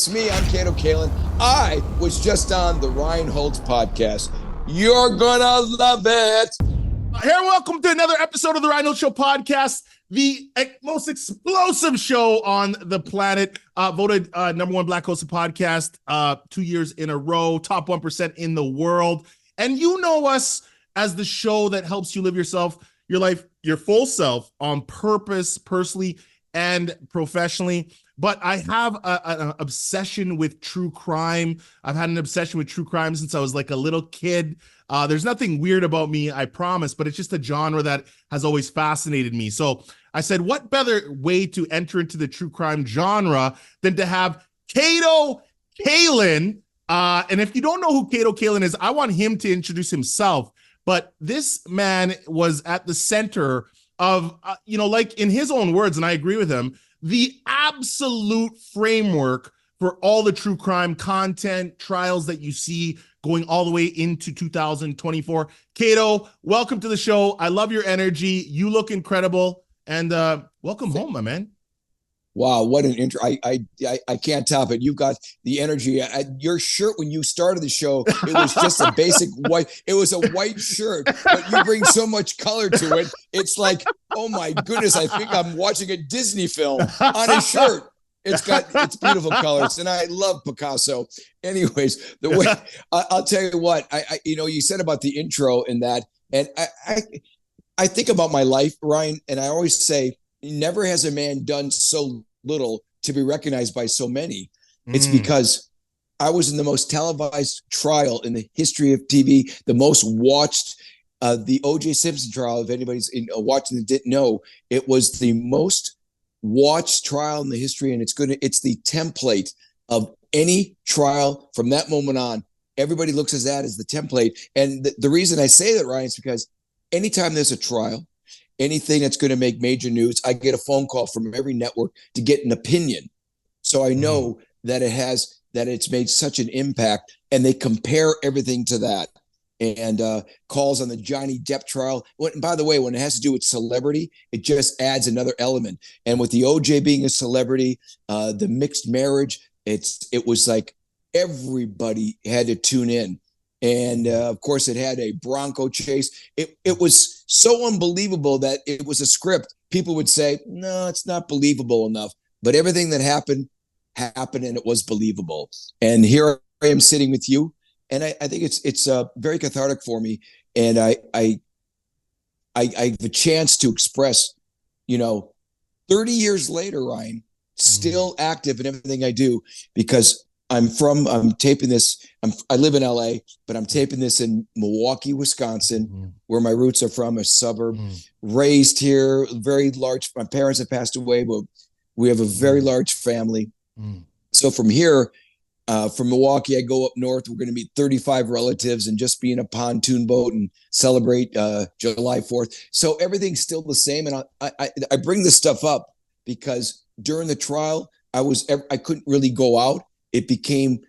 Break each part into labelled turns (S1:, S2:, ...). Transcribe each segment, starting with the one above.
S1: It's me, I'm Kato Kaelin. I was just on the Ryan Holtz podcast. You're gonna love it.
S2: Hey, welcome to another episode of the Ryan Holtz Show podcast, the most explosive show on the planet. Voted number one Black hosted podcast 2 years in a row, top 1% in the world. And you know us as the show that helps you live your life, your full self on purpose, personally and professionally. But I have an obsession with true crime. I've had an obsession with true crime since I was like a little kid. There's nothing weird about me, I promise, but it's just a genre that has always fascinated me. So I said, what better way to enter into the true crime genre than to have Kato Kaelin? And if you don't know who Kato Kaelin is, I want him to introduce himself. But this man was at the center of, like in his own words, and I agree with him, the absolute framework for all the true crime content, trials that you see going all the way into 2024. Kato, welcome to the show. I love your energy. You look incredible. And welcome home, my man.
S1: Wow, what an intro. I can't top it. You've got the energy. Your shirt when you started the show, it was just a basic white. It was a white shirt, but you bring so much color to it. It's like, oh my goodness, I think I'm watching a Disney film on a shirt. It's beautiful colors, and I love Picasso. Anyways, the way I'll tell you what, you said about the intro and that, and I think about my life, Ryan, and I always say, never has a man done so little to be recognized by so many. It's because I was in the most televised trial in the history of TV, the most watched, the O.J. Simpson trial. If anybody's watching that didn't know, it was the most watched trial in the history, and it's the template of any trial from that moment on. Everybody looks at that as the template. And the reason I say that, Ryan, is because anytime there's a trial, anything that's going to make major news, I get a phone call from every network to get an opinion. So I know that it's made such an impact, and they compare everything to that. And calls on the Johnny Depp trial. By the way, when it has to do with celebrity, it just adds another element. And with the OJ being a celebrity, the mixed marriage, it was like everybody had to tune in. And of course, it had a Bronco chase. It was so unbelievable that it was a script. People would say, no, it's not believable enough. But everything that happened, and it was believable. And here I am sitting with you. And I think it's very cathartic for me. And I have a chance to express, 30 years later, Ryan, still active in everything I do, because I'm taping this. I live in LA, but I'm taping this in Milwaukee, Wisconsin, where my roots are from, a suburb. Raised here, very large. My parents have passed away, but we have a very large family. So from here, from Milwaukee, I go up north. We're going to meet 35 relatives and just be in a pontoon boat and celebrate July 4th. So everything's still the same. And I bring this stuff up because during the trial, I couldn't really go out. It became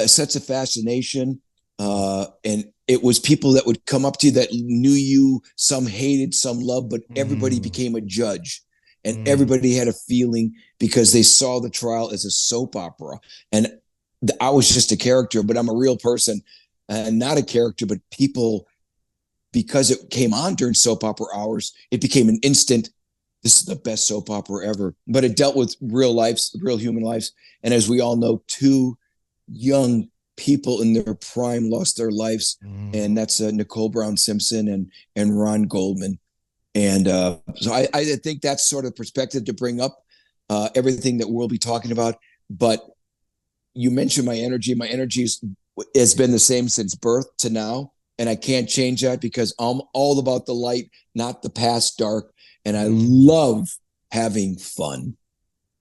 S1: such a fascination. And it was people that would come up to you that knew you. Some hated, some loved, but everybody became a judge. And everybody had a feeling because they saw the trial as a soap opera. And I was just a character, but I'm a real person, and not a character, but people, because it came on during soap opera hours, it became an instant, this is the best soap opera ever. But it dealt with real human lives. And as we all know, two young people in their prime lost their lives. And that's Nicole Brown Simpson and Ron Goldman. And so I think that's sort of perspective to bring up everything that we'll be talking about. But you mentioned my energy. My energy has been the same since birth to now. And I can't change that because I'm all about the light, not the past dark. And I love having fun.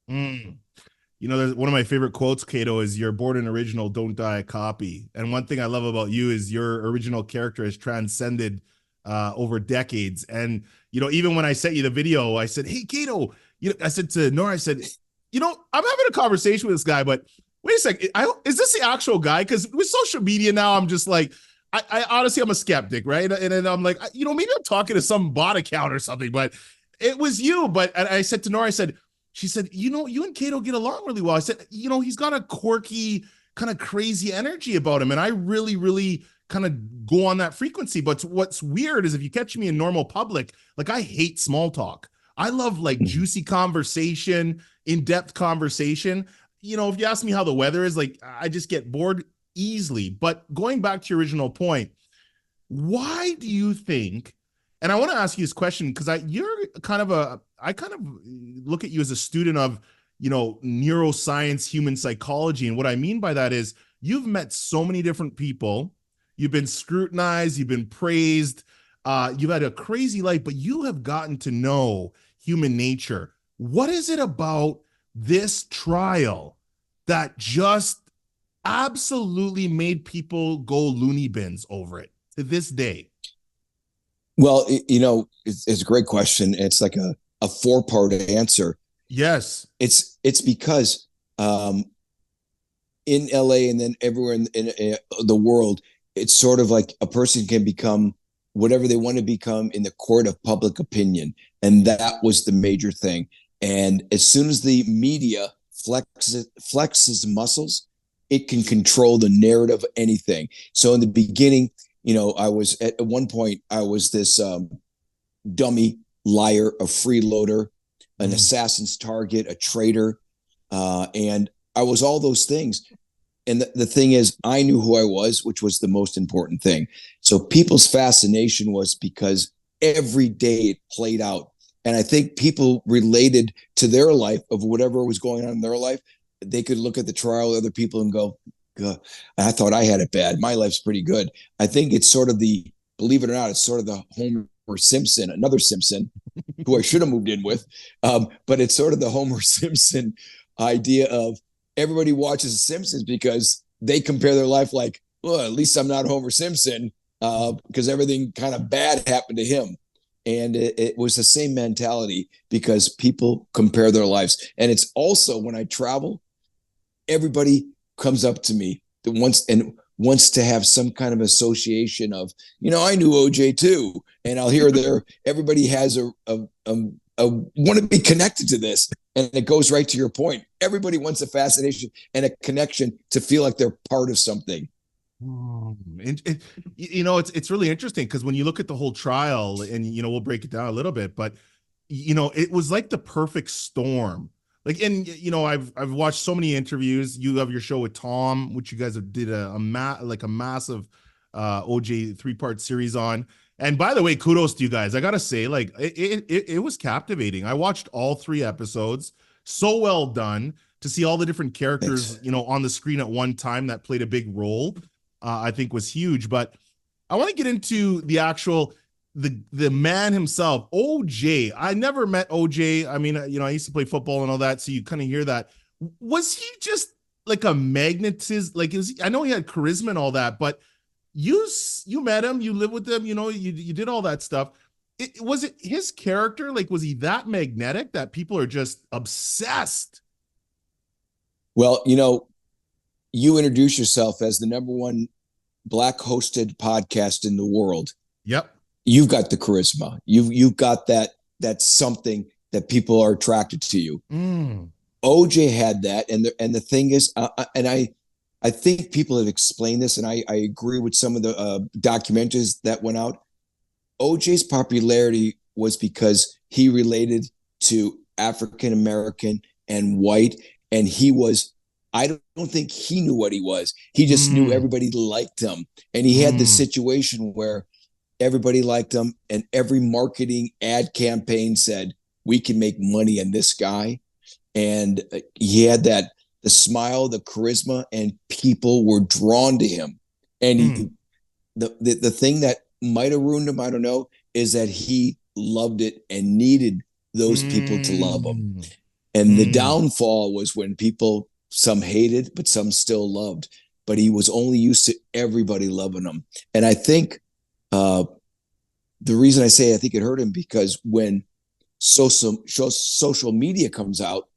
S2: There's one of my favorite quotes, Kato, is "You're born an original, don't die a copy." And one thing I love about you is your original character has transcended over decades. And, even when I sent you the video, I said, hey, Kato, I said to Nora, I said, I'm having a conversation with this guy, but wait a second, is this the actual guy? Because with social media now, I'm just like, I honestly, I'm a skeptic, right? And then I'm like, maybe I'm talking to some bot account or something, but it was you. But I said to Nora, I said, she said, you and Kato get along really well. I said, he's got a quirky, kind of crazy energy about him. And I really, really kind of go on that frequency. But what's weird is if you catch me in normal public, like I hate small talk. I love like juicy conversation, in-depth conversation. If you ask me how the weather is, like I just get bored easily. But going back to your original point, why do you think, and I want to ask you this question because I kind of look at you as a student of, neuroscience, human psychology. And what I mean by that is you've met so many different people. You've been scrutinized, you've been praised, you've had a crazy life, but you have gotten to know human nature. What is it about this trial that just absolutely made people go loony bins over it to this day?
S1: Well, it's a great question. It's like a 4-part answer.
S2: Yes.
S1: It's because in LA and then everywhere in the world, it's sort of like a person can become whatever they want to become in the court of public opinion. And that was the major thing. And as soon as the media flexes muscles, it can control the narrative of anything. So in the beginning, I was at one point, I was this dummy liar, a freeloader, an assassin's target, a traitor. And I was all those things. And the thing is, I knew who I was, which was the most important thing. So people's fascination was because every day it played out. And I think people related to their life of whatever was going on in their life. They could look at the trial of other people and go, God, I thought I had it bad. My life's pretty good. I think it's sort of believe it or not, it's sort of the Homer Simpson, another Simpson, who I should have moved in with. But it's sort of the Homer Simpson idea of everybody watches The Simpsons because they compare their life like, well, at least I'm not Homer Simpson because everything kind of bad happened to him. And it was the same mentality because people compare their lives. And it's also when I travel, everybody comes up to me that wants to have some kind of association of, I knew OJ too. And I'll hear everybody has want to be connected to this. And it goes right to your point. Everybody wants a fascination and a connection to feel like they're part of something.
S2: It's really interesting because when you look at the whole trial and, we'll break it down a little bit, but, it was like the perfect storm. Like, and, I've watched so many interviews. You have your show with Tom, which you guys did a massive OJ 3-part series on. And by the way, kudos to you guys. I got to say, like, it was captivating. I watched all 3 episodes. So well done to see all the different characters,
S1: Thanks.
S2: on the screen at one time that played a big role. I think was huge. But I want to get into the actual, the man himself, OJ. I never met OJ. I mean, I used to play football and all that. So you kind of hear that. Was he just like a magnetism? Like, I know he had charisma and all that, but you met him, you lived with him, you did all that stuff. Was it his character? Like, was he that magnetic that people are just obsessed?
S1: Well, you introduce yourself as the #1 Black hosted podcast in the world.
S2: Yep.
S1: You've got the charisma. You've got that's something that people are attracted to you. OJ had that. And the thing is, I think people have explained this, and I agree with some of the documentaries that went out. OJ's popularity was because he related to African American and white, and I don't think he knew what he was. He just knew everybody liked him, and he had the situation where everybody liked him, and every marketing ad campaign said, "We can make money on this guy," and he had the smile, the charisma, and people were drawn to him. And the thing that might have ruined him, I don't know, is that he loved it and needed those people to love him. And the downfall was when some hated, but some still loved. But he was only used to everybody loving him. And I think the reason I say I think it hurt him because when social media comes out,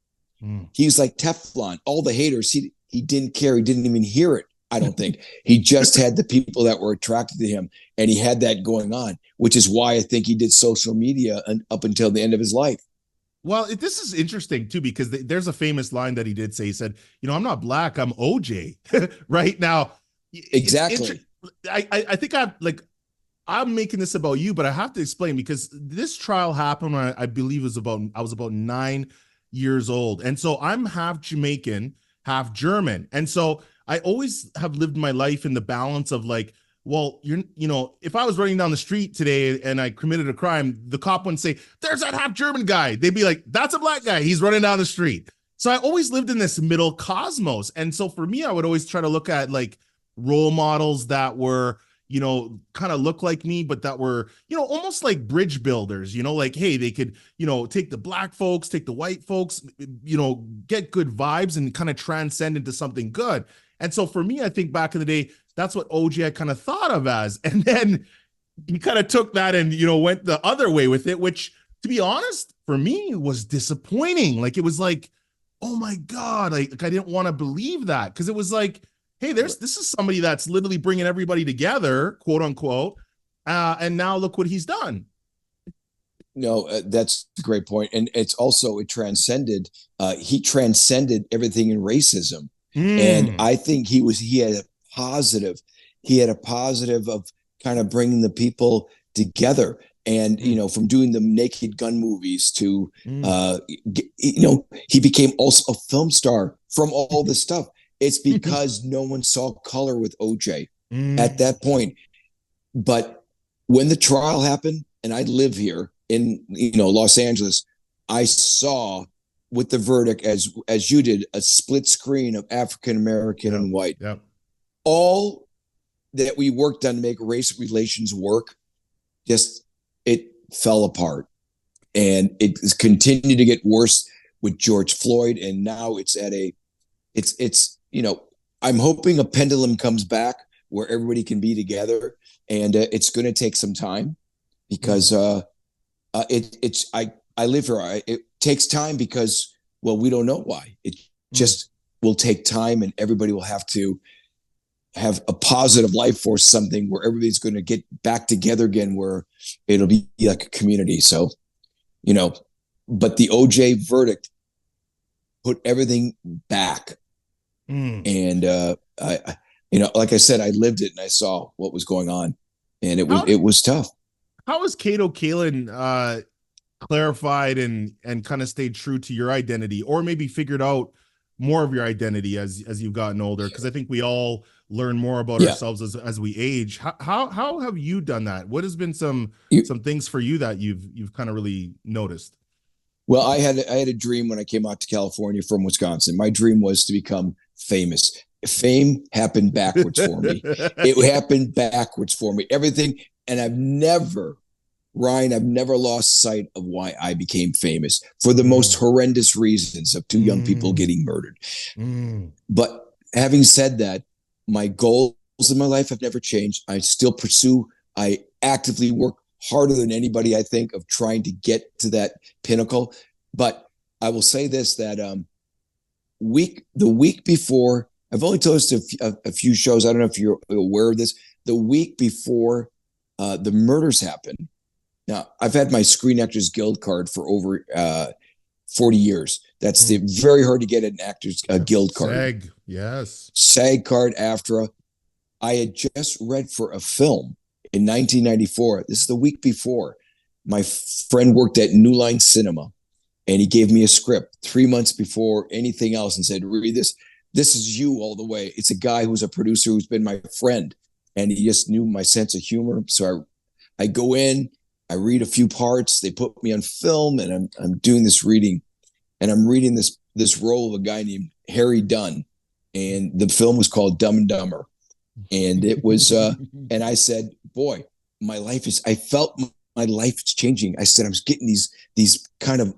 S1: he's like Teflon. All the haters, he didn't care. He didn't even hear it, I don't think. He just had the people that were attracted to him, and he had that going on, which is why I think he did social media up until the end of his life.
S2: Well, this is interesting too, because there's a famous line that he did say. He said, I'm not black, I'm OJ. Right now, it's interesting.
S1: Exactly.
S2: I think I'm making this about you, but I have to explain because this trial happened when I believe I was about 9 years old. And so I'm half Jamaican, half German. And so I always have lived my life in the balance of like, well, if I was running down the street today and I committed a crime, the cop wouldn't say, there's that half German guy. They'd be like, that's a black guy. He's running down the street. So I always lived in this middle cosmos. And so for me, I would always try to look at like role models that were, kind of look like me, but that were, almost like bridge builders, like, hey, they could, take the black folks, take the white folks, get good vibes and kind of transcend into something good. And so for me, I think back in the day, that's what OJ I kind of thought of as. And then he kind of took that and, went the other way with it, which to be honest, for me was disappointing. Like, it was like, oh my God, like I didn't want to believe that. Cause it was like, hey, this is somebody that's literally bringing everybody together, quote unquote. And now look what he's done.
S1: No, that's a great point. And it transcended, he transcended everything in racism. And I think he had a positive of kind of bringing the people together. And, from doing the Naked Gun movies to, he became also a film star from all this stuff. It's because no one saw color with OJ at that point. But when the trial happened, and I live here in, Los Angeles, I saw with the verdict, as you did, a split screen of African American and white.
S2: Yep.
S1: All that we worked on to make race relations work, it fell apart, and it continued to get worse with George Floyd, and now it's at I'm hoping a pendulum comes back where everybody can be together, and it's going to take some time because I live here. It takes time because, well, we don't know why. It just will take time, and everybody will have to have a positive life force, something where everybody's going to get back together again, where it'll be like a community. So, but the OJ verdict put everything back. And, like I said, I lived it and I saw what was going on, and it was tough.
S2: How has Kato Kaelin, clarified and kind of stayed true to your identity, or maybe figured out more of your identity as you've gotten older? Because I think we all learn more about ourselves as we age. How have you done that? What has been some things for you that you've kind of really noticed?
S1: Well, I had a dream when I came out to California from Wisconsin. My dream was to become famous. Fame happened backwards for me. It happened backwards for me. Everything. And I've never lost sight of why I became famous, for the most horrendous reasons of two young people getting murdered. But having said that, my goals in my life have never changed. I still pursue. I actively work harder than anybody, I think, of trying to get to that pinnacle. But I will say this, that the week before, I've only told this to a few shows. I don't know if you're aware of this. The week before the murders happened. Now, I've had my Screen Actors Guild card for over 40 years. That's very hard to get an Actors Guild card.
S2: SAG, yes.
S1: SAG card, AFTRA. I had just read for a film in 1994. This is the week before. My friend worked at New Line Cinema, and he gave me a script 3 months before anything else and said, read this. This is you all the way. It's a guy who's a producer who's been my friend, and he just knew my sense of humor. So I go in, I read a few parts. They put me on film, and I'm doing this reading, and I'm reading this role of a guy named Harry Dunn, and the film was called Dumb and Dumber, and it was and I said, boy, I felt my life is changing. I said I was getting these kind of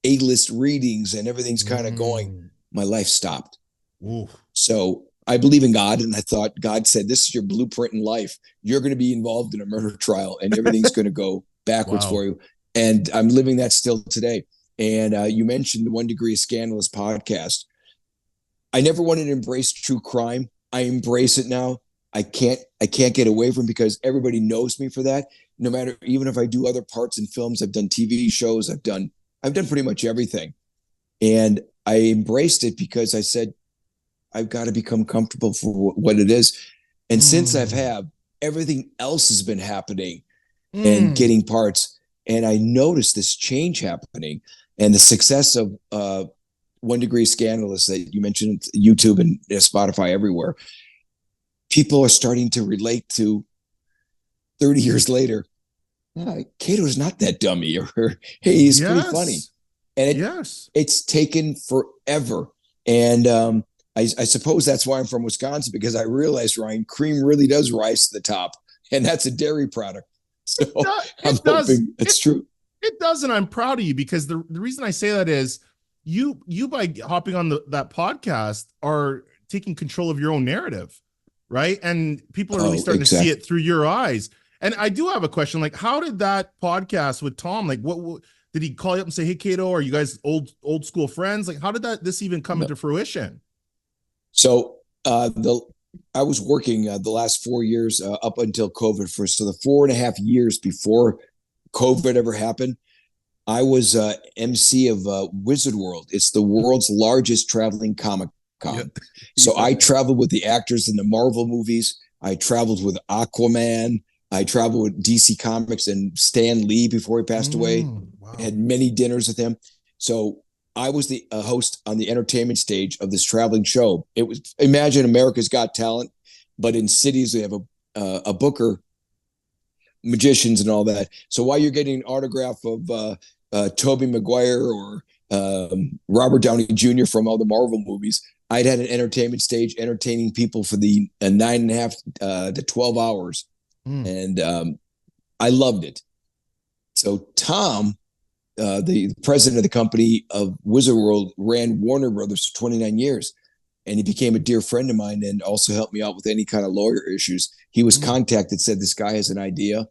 S1: A-list readings, and everything's kind of going. My life stopped.
S2: Oof.
S1: So I believe in God, and I thought God said, this is your blueprint in life. You're going to be involved in a murder trial, and everything's going to go backwards for you. And I'm living that still today. And you mentioned the 1 Degree of Scandalous podcast. I never wanted to embrace true crime. I embrace it now. I can't get away from it because everybody knows me for that. No matter, even if I do other parts in films, I've done TV shows, I've done I've done pretty much everything. And I embraced it because I said, I've got to become comfortable for what it is. And since I've had, everything else has been happening and getting parts. And I noticed this change happening and the success of 1 Degree Scandalous that you mentioned, YouTube and Spotify everywhere. People are starting to relate to 30 years later. Kato's not that dummy, or hey, he's pretty funny. And it's taken forever. And I suppose that's why I'm from Wisconsin, because I realized, Ryan, cream really does rise to the top, and that's a dairy product. So I'm hoping it's true.
S2: It does, and I'm proud of you, because the reason I say that is you by hopping on that podcast are taking control of your own narrative, right? And people are really starting to see it through your eyes. And I do have a question, like, how did that podcast with Tom, like, what did he call you up and say, hey, Kato, are you guys old school friends? Like, how did this even come into fruition?
S1: So I was working the last 4 years up until COVID so the 4.5 years before COVID ever happened, I was MC of Wizard World. It's the world's largest traveling Comic Con. Yep. So I traveled with the actors in the Marvel movies. I traveled with Aquaman. I traveled with DC Comics and Stan Lee before he passed away. Wow. I had many dinners with him. So I was the host on the entertainment stage of this traveling show. It was, imagine America's Got Talent, but in cities they have a booker, magicians and all that. So while you're getting an autograph of Tobey Maguire or Robert Downey Jr. from all the Marvel movies, I'd had an entertainment stage entertaining people for the 9.5 to 12 hours. And I loved it. So Tom, the president of the company of Wizard World, ran Warner Brothers for 29 years. And he became a dear friend of mine and also helped me out with any kind of lawyer issues. He was contacted, said, this guy has an idea.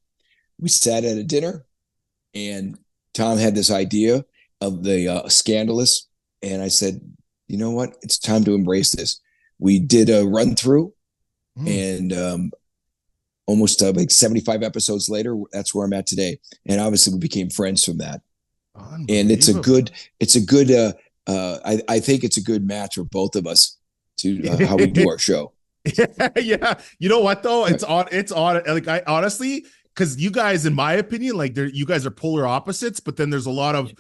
S1: We sat at a dinner and Tom had this idea of the Scandalous. And I said, you know what? It's time to embrace this. We did a run through and almost like 75 episodes later, that's where I'm at today. And obviously we became friends from that. And it's a good, I think it's a good match for both of us to how we do our show.
S2: Yeah. You know what though? It's on, like, I honestly, cause you guys, in my opinion, like you guys are polar opposites, but then there's a lot of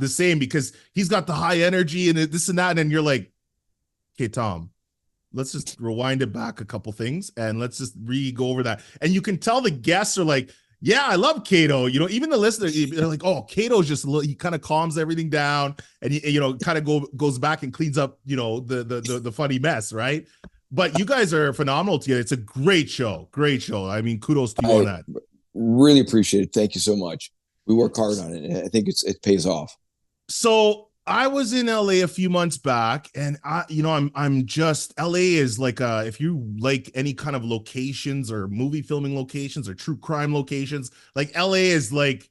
S2: the same, because he's got the high energy and this and that. And you're like, okay, Tom, let's just rewind it back a couple things and let's just go over that. And you can tell the guests are like, yeah, I love Kato. You know, even the listener, they're like, oh, Kato's just, he kind of calms everything down and, you know, kind of goes back and cleans up, you know, the funny mess, right? But you guys are phenomenal together. It's a great show. Great show. I mean, kudos to you on that.
S1: Really appreciate it. Thank you so much. We work hard on it. I think it pays off.
S2: So I was in LA a few months back, and I'm just, LA is like if you like any kind of locations or movie filming locations or true crime locations, like LA is like,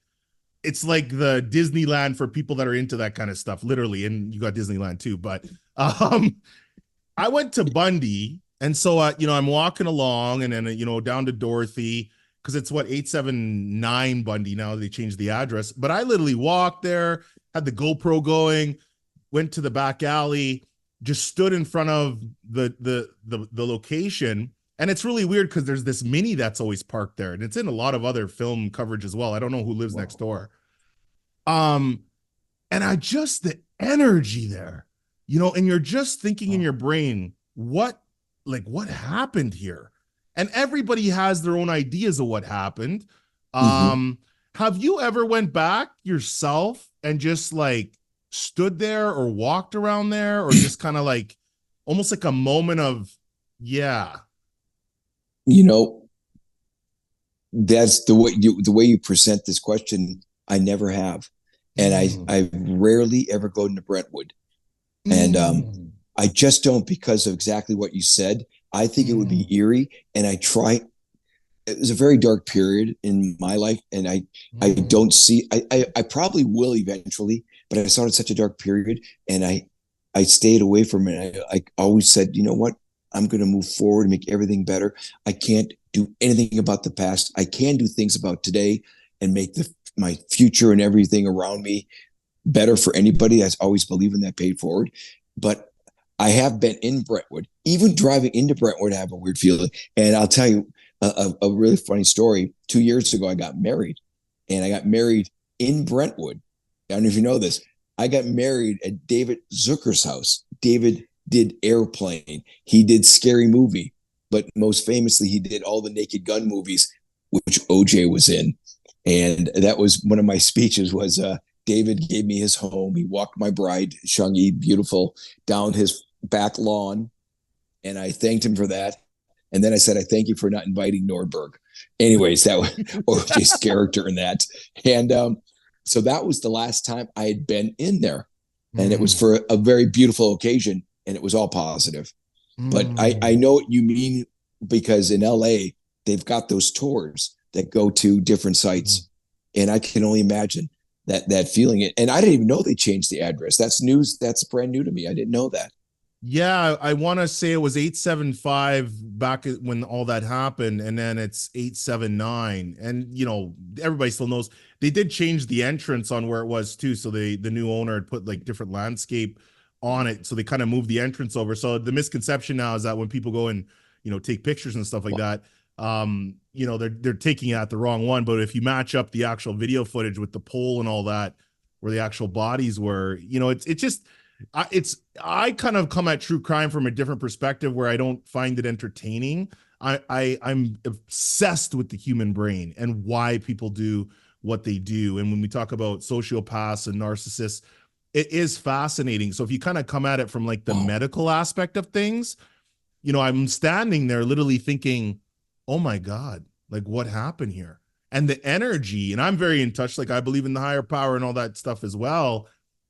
S2: it's like the Disneyland for people that are into that kind of stuff, literally. And you got Disneyland too, but I went to Bundy, and so I'm walking along, and then down to Dorothy, because it's 879 Bundy now. They changed the address, but I literally walked there, had the GoPro going, went to the back alley, just stood in front of the location. And it's really weird because there's this Mini that's always parked there, and it's in a lot of other film coverage as well. I don't know who lives next door. And the energy there, and you're just thinking in your brain, what happened here? And everybody has their own ideas of what happened. Have you ever went back yourself and just like stood there or walked around there, or just kind of like almost like a moment of, yeah?
S1: That's the way you present this question. I never have. And I rarely ever go into Brentwood. And I just don't, because of exactly what you said. I think it would be eerie. And it was a very dark period in my life. And I don't see, I probably will eventually, but I saw it in such a dark period, and I stayed away from it. I always said, you know what? I'm going to move forward and make everything better. I can't do anything about the past. I can do things about today and make my future and everything around me better for anybody. That's always believing that paid forward. But I have been in Brentwood, even driving into Brentwood, I have a weird feeling. And I'll tell you a really funny story. 2 years ago, I got married, and I got married in Brentwood. I don't know if you know this. I got married at David Zucker's house. David did Airplane. He did Scary Movie, but most famously, he did all the Naked Gun movies, which OJ was in. And that was one of my speeches was David gave me his home. He walked my bride, Shungi, beautiful, down his back lawn. And I thanked him for that. And then I said, I thank you for not inviting Nordberg. Anyways, that was OJ's character in that. And so that was the last time I had been in there. And it was for a very beautiful occasion, and it was all positive. But I know what you mean, because in LA, they've got those tours that go to different sites. And I can only imagine that feeling. And I didn't even know they changed the address. That's news. That's brand new to me. I didn't know that.
S2: Yeah, I want to say it was 875 back when all that happened, and then it's 879. And you know, everybody still knows they did change the entrance on where it was too. So the new owner had put like different landscape on it, so they kind of moved the entrance over. So the misconception now is that when people go and, you know, take pictures and stuff like that, you know, they're taking it at the wrong one. But if you match up the actual video footage with the pole and all that, where the actual bodies were, you know, it's just. I kind of come at true crime from a different perspective, where I don't find it entertaining. I'm obsessed with the human brain and why people do what they do. And when we talk about sociopaths and narcissists, it is fascinating. So if you kind of come at it from like the medical aspect of things, you know, I'm standing there literally thinking, oh my God, like what happened here? And the energy, and I'm very in touch, like I believe in the higher power and all that stuff as well.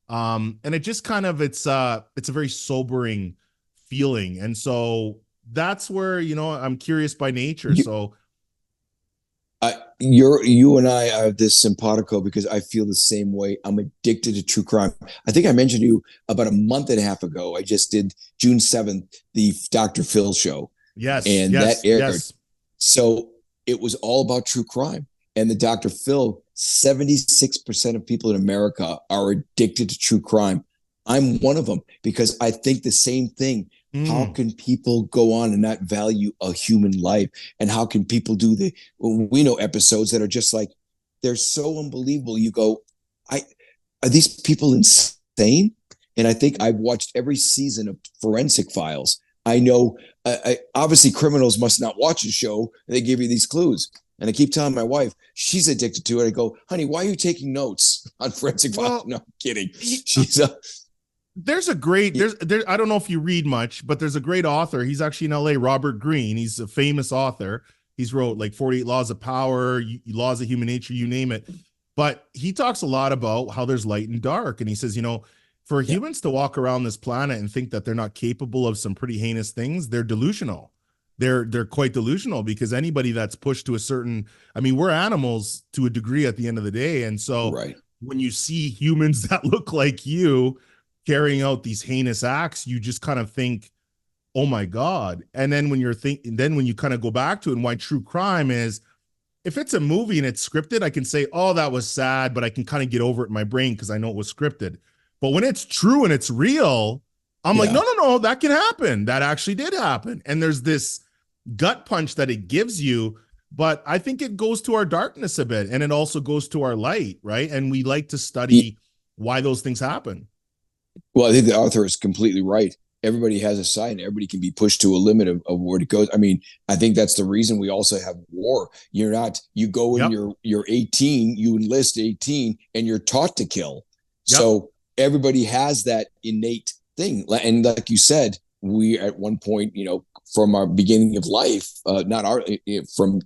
S2: And it just kind of, it's a very sobering feeling. And so that's where, you know, I'm curious by nature. So
S1: you and I are this simpatico, because I feel the same way. I'm addicted to true crime. I think I mentioned to you about a month and a half ago, I just did June 7th, the Dr. Phil show.
S2: Yes.
S1: And
S2: yes,
S1: that aired.
S2: Yes.
S1: So it was all about true crime. And the Dr. Phil, 76% of people in America are addicted to true crime. I'm one of them, because I think the same thing. How can people go on and not value a human life? And how can people do we know episodes that are just like, they're so unbelievable. You go, are these people insane? And I think I've watched every season of Forensic Files. I know, obviously criminals must not watch a show. They give you these clues. And I keep telling my wife, she's addicted to it. I go, honey, why are you taking notes on Forensic Files? No, I'm kidding. She's
S2: there's a great, there. I don't know if you read much, but there's a great author. He's actually in LA, Robert Greene. He's a famous author. He's wrote like 48 Laws of Power, Laws of Human Nature, you name it. But he talks a lot about how there's light and dark. And he says, you know, for humans to walk around this planet and think that they're not capable of some pretty heinous things, they're delusional. They're quite delusional, because anybody that's pushed to a certain, I mean, we're animals to a degree at the end of the day. And so when you see humans that look like you carrying out these heinous acts, you just kind of think, oh my God. And then when when you kind of go back to it, and why true crime is, if it's a movie and it's scripted, I can say, oh, that was sad, but I can kind of get over it in my brain because I know it was scripted. But when it's true and it's real, I'm like, no, that can happen. That actually did happen. And there's this gut punch that it gives you, but I think it goes to our darkness a bit, and it also goes to our light, right? And we like to study why those things happen.
S1: Well, I think the author is completely right. Everybody has a side, and everybody can be pushed to a limit of where it goes. I mean, I think that's the reason we also have war. You go in, you're 18, you enlist 18, and you're taught to kill. So everybody has that innate thing. And like you said, we at one point, you know, from our beginning of life, from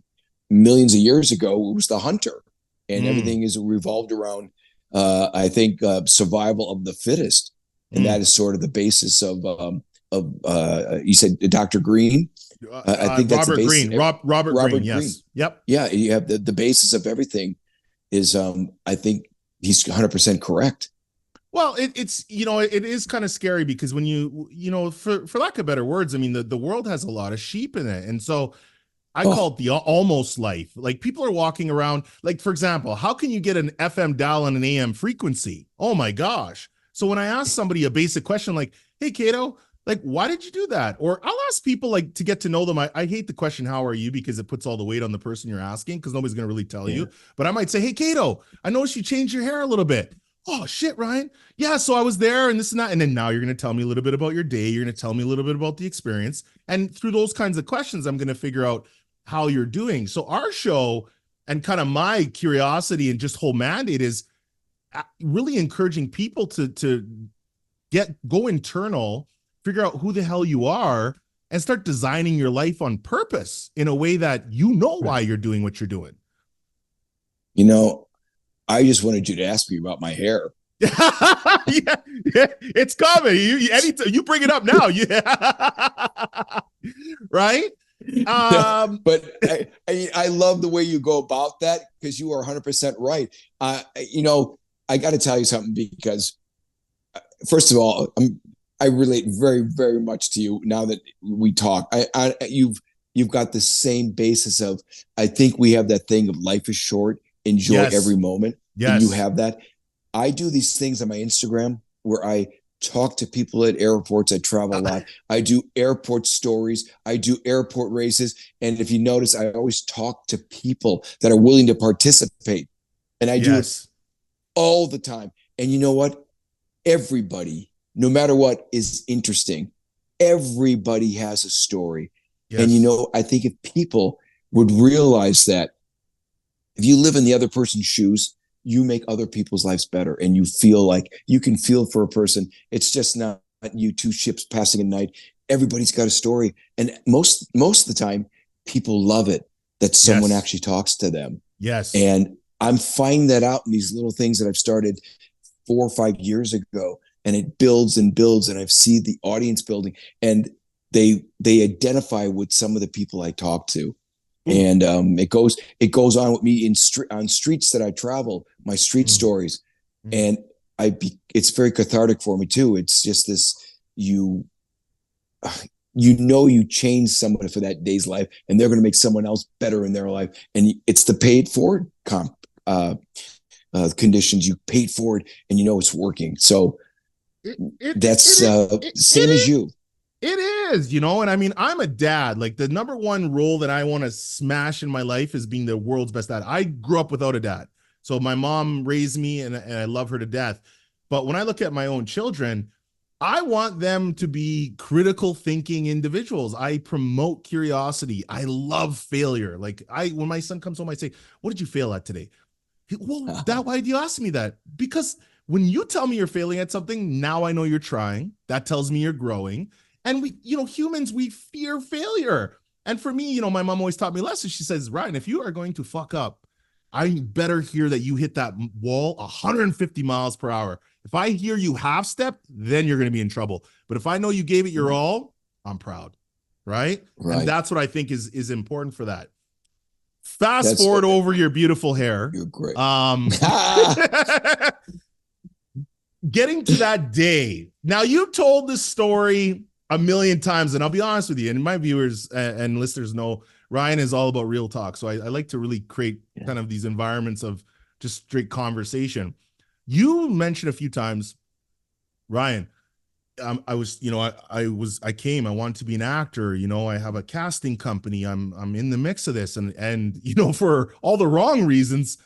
S1: millions of years ago, it was the hunter, and everything is revolved around, I think, survival of the fittest. And that is sort of the basis of you said Dr. Greene. I think that's
S2: Robert Greene. Robert Greene.
S1: Greene.
S2: Yes. Yep.
S1: Yeah. You have the basis of everything is, I think he's 100% correct.
S2: Well, it's, you know, it is kind of scary, because when you know, for lack of better words, I mean, the world has a lot of sheep in it. And so I call it the almost life. Like people are walking around, like for example, how can you get an FM dial and an AM frequency? Oh my gosh. So when I ask somebody a basic question like, hey, Kato, like, why did you do that? Or I'll ask people like to get to know them. I hate the question, how are you? Because it puts all the weight on the person you're asking because nobody's going to really tell you. But I might say, hey, Kato, I noticed you changed your hair a little bit. Oh, shit, Ryan. Yeah, so I was there and this and that. And then now you're going to tell me a little bit about your day. You're going to tell me a little bit about the experience. And through those kinds of questions, I'm going to figure out how you're doing. So our show and kind of my curiosity and just whole mandate is really encouraging people to go internal, figure out who the hell you are, and start designing your life on purpose in a way that you know why you're doing what you're doing.
S1: You know, I just wanted you to ask me about my hair.
S2: Yeah, it's coming. You bring it up now. Right?
S1: But I love the way you go about that because you are 100% right. You know, I got to tell you something because, first of all, I relate very, very much to you now that we talk. You've got the same basis of, I think we have that thing of life is short, enjoy every moment.
S2: Yes.
S1: And you have that. I do these things on my Instagram where I talk to people at airports. I travel a lot. I do airport stories. I do airport races. And if you notice, I always talk to people that are willing to participate. And I do it all the time. And you know what? Everybody, no matter what, is interesting. Everybody has a story. Yes. And you know, I think if people would realize that if you live in the other person's shoes, you make other people's lives better, and you feel like you can feel for a person. It's just not you two ships passing at night. Everybody's got a story, and most of the time, people love it that someone actually talks to them.
S2: Yes,
S1: and I'm finding that out in these little things that I've started 4 or 5 years ago, and it builds and builds, and I've seen the audience building, and they identify with some of the people I talk to. And it goes on with me on streets that I travel, my street stories, and it's very cathartic for me too. It's just this you change someone for that day's life, and they're going to make someone else better in their life, and it's the paid forward conditions. You paid forward, and you know it's working. So that's same as you.
S2: It is, you know, and I mean, I'm a dad. Like the number one role that I want to smash in my life is being the world's best dad. I grew up without a dad. So my mom raised me and I love her to death. But when I look at my own children, I want them to be critical thinking individuals. I promote curiosity. I love failure. Like when my son comes home, I say, what did you fail at today? Well, why do you ask me that? Because when you tell me you're failing at something, now I know you're trying. That tells me you're growing. And we, you know, humans, we fear failure. And for me, you know, my mom always taught me lessons. She says, Ryan, if you are going to fuck up, I better hear that you hit that wall 150 miles per hour. If I hear you half step, then you're going to be in trouble. But if I know you gave it your all, I'm proud. Right. And that's what I think is important for that. Fast forward over your beautiful hair.
S1: You're great.
S2: Getting to that day. Now, you told this story a million times, and I'll be honest with you, and my viewers and listeners know Ryan is all about real talk. So I like to really create kind of these environments of just straight conversation. You mentioned a few times, Ryan, I wanted to be an actor. You know, I have a casting company. I'm in the mix of this, and you know, for all the wrong reasons,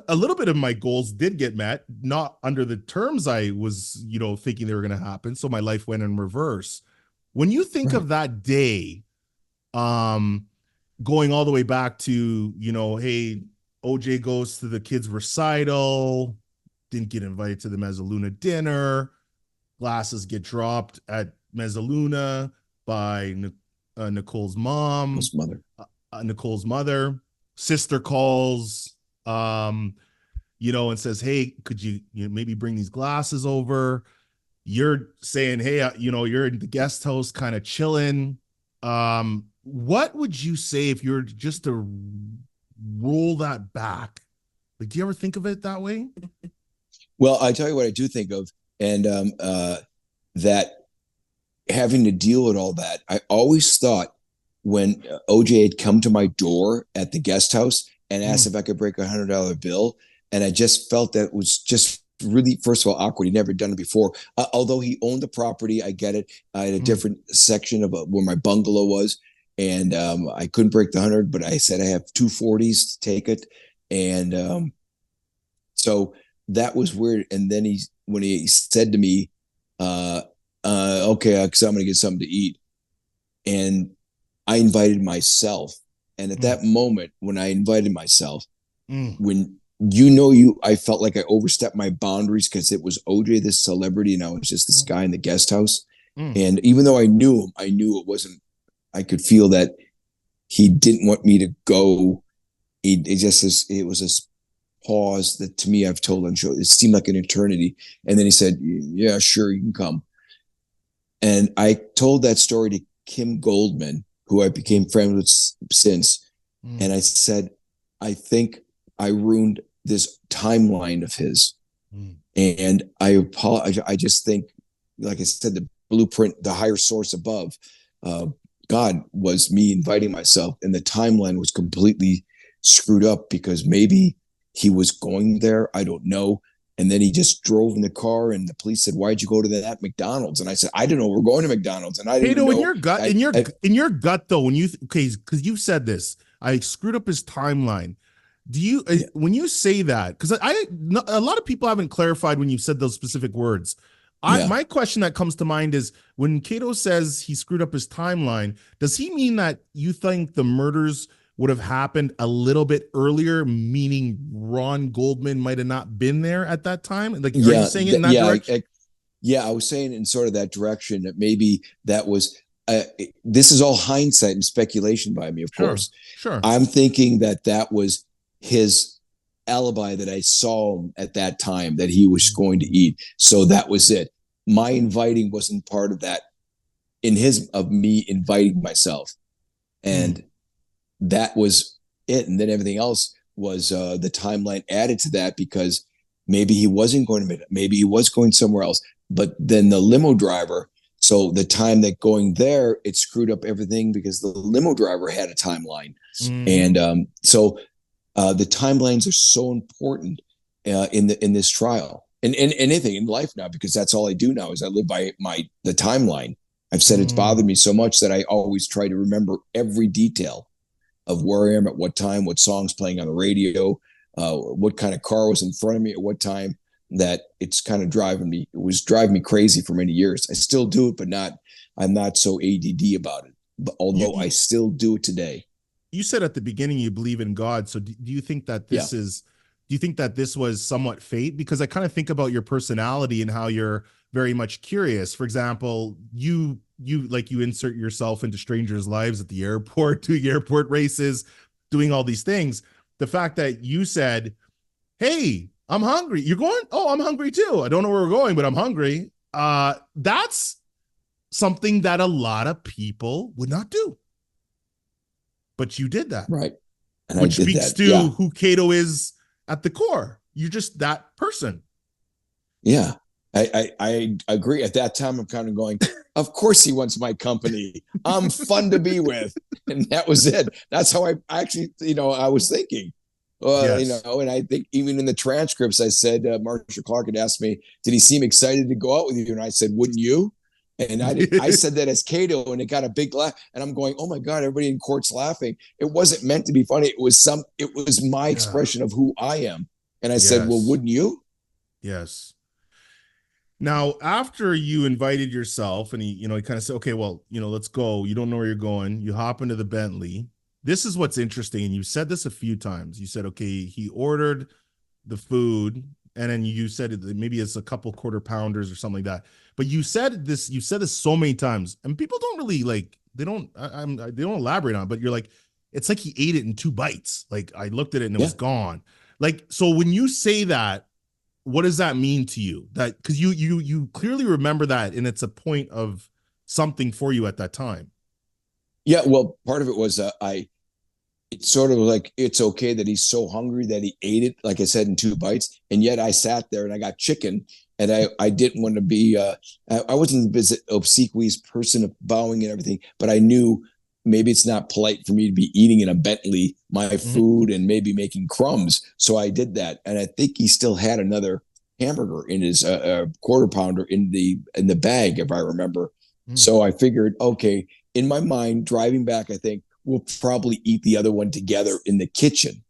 S2: a little bit of my goals did get met, not under the terms I was, you know, thinking they were going to happen. So my life went in reverse. When you think of that day, going all the way back to, you know, hey, OJ goes to the kids' recital, didn't get invited to the Mezzaluna dinner, glasses get dropped at Mezzaluna by Nicole's mom, Nicole's mother, sister calls, you know, and says, hey, could you maybe bring these glasses over? You're saying, hey, you know, you're in the guest house kind of chilling. What would you say if you were just to roll that back? Like, do you ever think of it that way?
S1: Well, I tell you what I do think of, and that having to deal with all that, I always thought when OJ had come to my door at the guest house and asked if I could break $100 bill. And I just felt that was just really, first of all, awkward. He'd never done it before. Although he owned the property, I get it. I had a different section of where my bungalow was. And I couldn't break the 100, but I said I have 240s to take it. And so that was weird. And then when he said to me, okay, because I'm going to get something to eat. And I invited myself. And at that moment, when I invited myself, when I felt like I overstepped my boundaries because it was OJ, this celebrity, and I was just this guy in the guest house. And even though I knew him, I knew it wasn't, I could feel that he didn't want me to go. It was a pause that to me, I've told on show, it seemed like an eternity. And then he said, yeah, sure, you can come. And I told that story to Kim Goldman, who I became friends with since. And I said, I think I ruined this timeline of his. And I apologize. I just think, like I said, the blueprint, the higher source above, God was me inviting myself, and the timeline was completely screwed up because maybe he was going there. I don't know. And then he just drove in the car, and the police said, "Why'd you go to that McDonald's?" And I said, "I don't know. We're going to McDonald's." And I didn't know.
S2: In your gut though, because you said this, I screwed up his timeline. Do you when you say that? Because a lot of people haven't clarified when you said those specific words. My question that comes to mind is when Kato says he screwed up his timeline, does he mean that you think the murders would have happened a little bit earlier, meaning Ron Goldman might have not been there at that time? Like, are you saying it in that direction?
S1: I was saying in sort of that direction that maybe that was, this is all hindsight and speculation by me, of course.
S2: Sure.
S1: I'm thinking that was his alibi, that I saw him at that time, that he was going to eat. So that was it. My inviting wasn't part of that, of me inviting myself. And that was it. And then everything else was the timeline added to that, because maybe he wasn't going to, maybe he was going somewhere else. But then the limo driver, so the time that going there, it screwed up everything because the limo driver had a timeline. And so the timelines are so important in this trial and anything in life now, because that's all I do now is I live by the timeline. I've said it's bothered me so much that I always try to remember every detail of where I am at what time, what songs playing on the radio, what kind of car was in front of me at what time, that it's kind of it was driving me crazy for many years. I still do it, but I'm not so ADD about it, but although I still do it today.
S2: You said at the beginning you believe in God. So do you think that do you think that this was somewhat fate? Because I kind of think about your personality and how you're very much curious. For example, you insert yourself into strangers' lives at the airport, doing airport races, doing all these things. The fact that you said, "Hey, I'm hungry." You're going, "Oh, I'm hungry too. I don't know where we're going, but I'm hungry." That's something that a lot of people would not do. But you did that.
S1: Right. And
S2: which speaks to who Kato is at the core. You're just that person.
S1: Yeah. I agree. At that time, I'm kind of going, of course he wants my company. I'm fun to be with. And that was it. That's how I actually, I was thinking.
S2: Yes.
S1: And I think even in the transcripts, I said, Marcia Clark had asked me, did he seem excited to go out with you? And I said, wouldn't you? And I said that as Kato, and it got a big laugh. And I'm going, oh my God, everybody in court's laughing. It wasn't meant to be funny. It was my expression of who I am. And I said, well, wouldn't you?
S2: Yes. Now, after you invited yourself and he kind of said, okay, well, let's go. You don't know where you're going. You hop into the Bentley. This is what's interesting. And you said this a few times. You said, okay, he ordered the food. And then you said maybe it's a couple quarter pounders or something like that. But you said this so many times, and people don't really they don't elaborate on it, but you're like, it's like he ate it in 2 bites. Like I looked at it and it was gone. Like, so when you say that, what does that mean to you? That because you clearly remember that, and it's a point of something for you at that time.
S1: Yeah, well, part of it was it's sort of like, it's okay that he's so hungry that he ate it, like I said, in 2 bites. And yet I sat there and I got chicken, and I didn't want to be, I wasn't an obsequious person of bowing and everything, but I knew maybe it's not polite for me to be eating in a Bentley my food and maybe making crumbs. So I did that, and I think he still had another hamburger in his quarter pounder in the bag, if I remember. So I figured, okay, in my mind, driving back, I think we'll probably eat the other one together in the kitchen,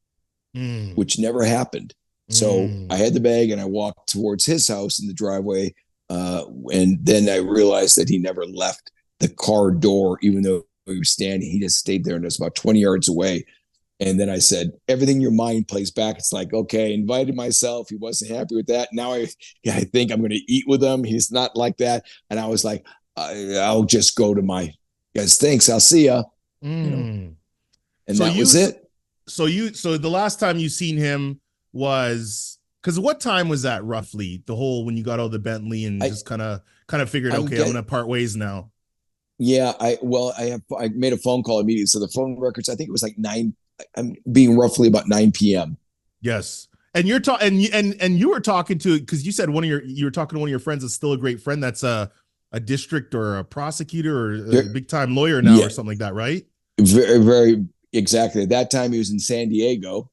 S1: which never happened. So I had the bag and I walked towards his house in the driveway. And then I realized that he never left the car door, even though he was standing. He just stayed there, and it was about 20 yards away. And then I said, everything your mind plays back. It's like, okay, invited myself. He wasn't happy with that. Now I think I'm going to eat with him. He's not like that. And I was like, I'll just go to my guys. Thanks. I'll see ya. You know? And so that was it.
S2: So the last time you seen him was, because what time was that roughly? The whole, when you got out of the Bentley and just kind of figured, okay, I'm going to part ways now.
S1: Yeah. I made a phone call immediately. So the phone records, I think it was like 9. I'm being roughly about 9 p.m.
S2: Yes. And you're talking, and you were talking to, because you said you were talking to one of your friends that's still a great friend, that's a district or a prosecutor or a big time lawyer now, or something like that, right?
S1: Very, very exactly. At that time, he was in San Diego,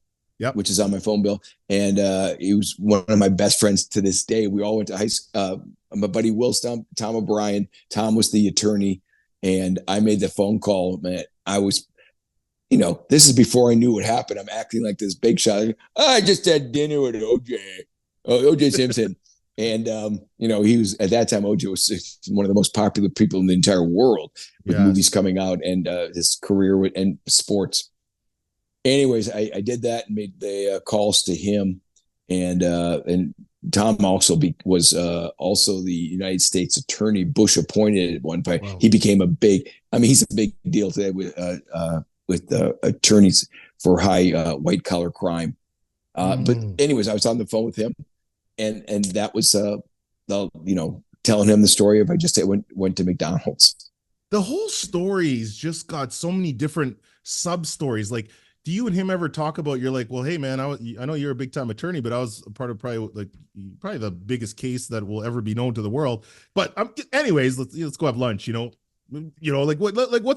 S1: which is on my phone bill. And he was one of my best friends to this day. We all went to high school. My buddy Will Stump, Tom O'Brien. Tom was the attorney. And I made the phone call, man. I was, this is before I knew what happened. I'm acting like this big shot. I just had dinner with OJ Simpson. And, he was, at that time, OJ was one of the most popular people in the entire world with movies coming out and his career and sports. Anyways, I did that and made the calls to him. And Tom also was also the United States attorney, Bush appointed at one point. Wow. He became he's a big deal today with attorneys for high white collar crime. But anyways, I was on the phone with him, and that was telling him the story of I just went to McDonald's.
S2: The whole story's just got so many different sub stories. Like, do you and him ever talk about, you're like, well, hey man, I know you're a big time attorney, but I was a part of probably the biggest case that will ever be known to the world. But anyways, let's go have lunch. What's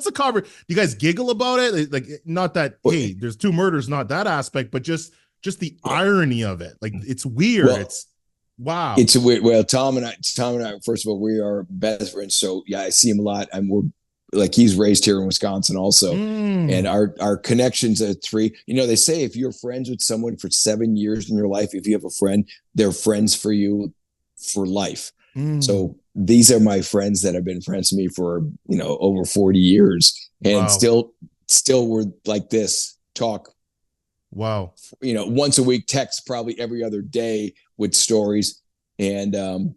S2: the cover? Do you guys giggle about it? Like, not that, hey, there's 2 murders, not that aspect, but just the irony of it. Like, it's weird. It's wow.
S1: It's weird. Well, Tom and I, first of all, we are best friends. So yeah, I see him a lot, and we're like, he's raised here in Wisconsin also. And our connections are 3, they say if you're friends with someone for 7 years in your life, if you have a friend, they're friends for you for life. So these are my friends that have been friends to me for, over 40 years and still we're like this, talk.
S2: Wow.
S1: Once a week, text probably every other day with stories. And,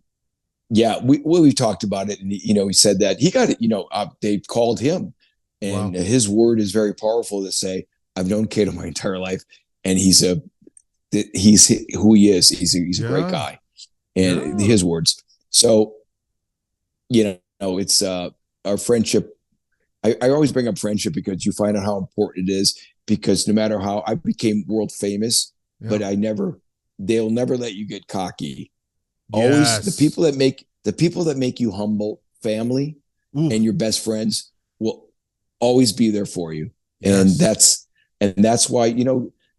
S1: we've talked about it, and he said that he got it. They called him, and his word is very powerful to say, "I've known Kato my entire life, and he's who he is. He's a great guy," and his words. So, it's our friendship. I always bring up friendship because you find out how important it is. Because no matter how I became world famous, but they'll never let you get cocky. Always the people that make you humble, family and your best friends will always be there for you. Yes. And that's why,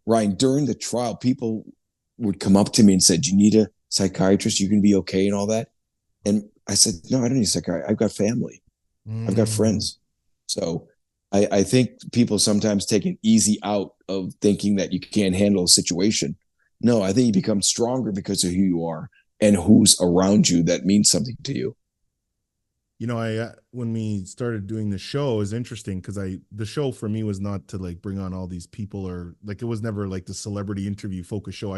S1: Ryan, during the trial, people would come up to me and said, "You need a psychiatrist, you can be okay," and all that. And I said, "No, I don't need a psychiatrist. I've got family. I've got friends." So I think people sometimes take an easy out of thinking that you can't handle a situation. No, I think you become stronger because of who you are and who's around you that means something to you.
S2: When we started doing the show, it was interesting because the show for me was not to bring on all these people, or it was never the celebrity interview focus show.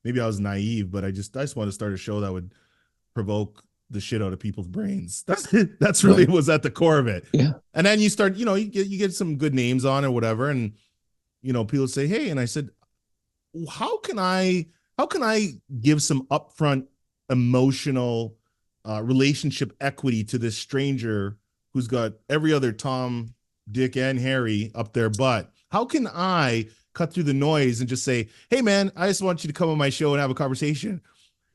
S2: Maybe I was naive, but I just wanted to start a show that would provoke the shit out of people's brains. That's really was at the core of it.
S1: Yeah.
S2: And then you start, you get some good names on or whatever. And, people say, hey, and I said, how can I give some upfront emotional relationship equity to this stranger who's got every other Tom, Dick, and Harry up their butt? How can I cut through the noise and just say, hey man, I just want you to come on my show and have a conversation?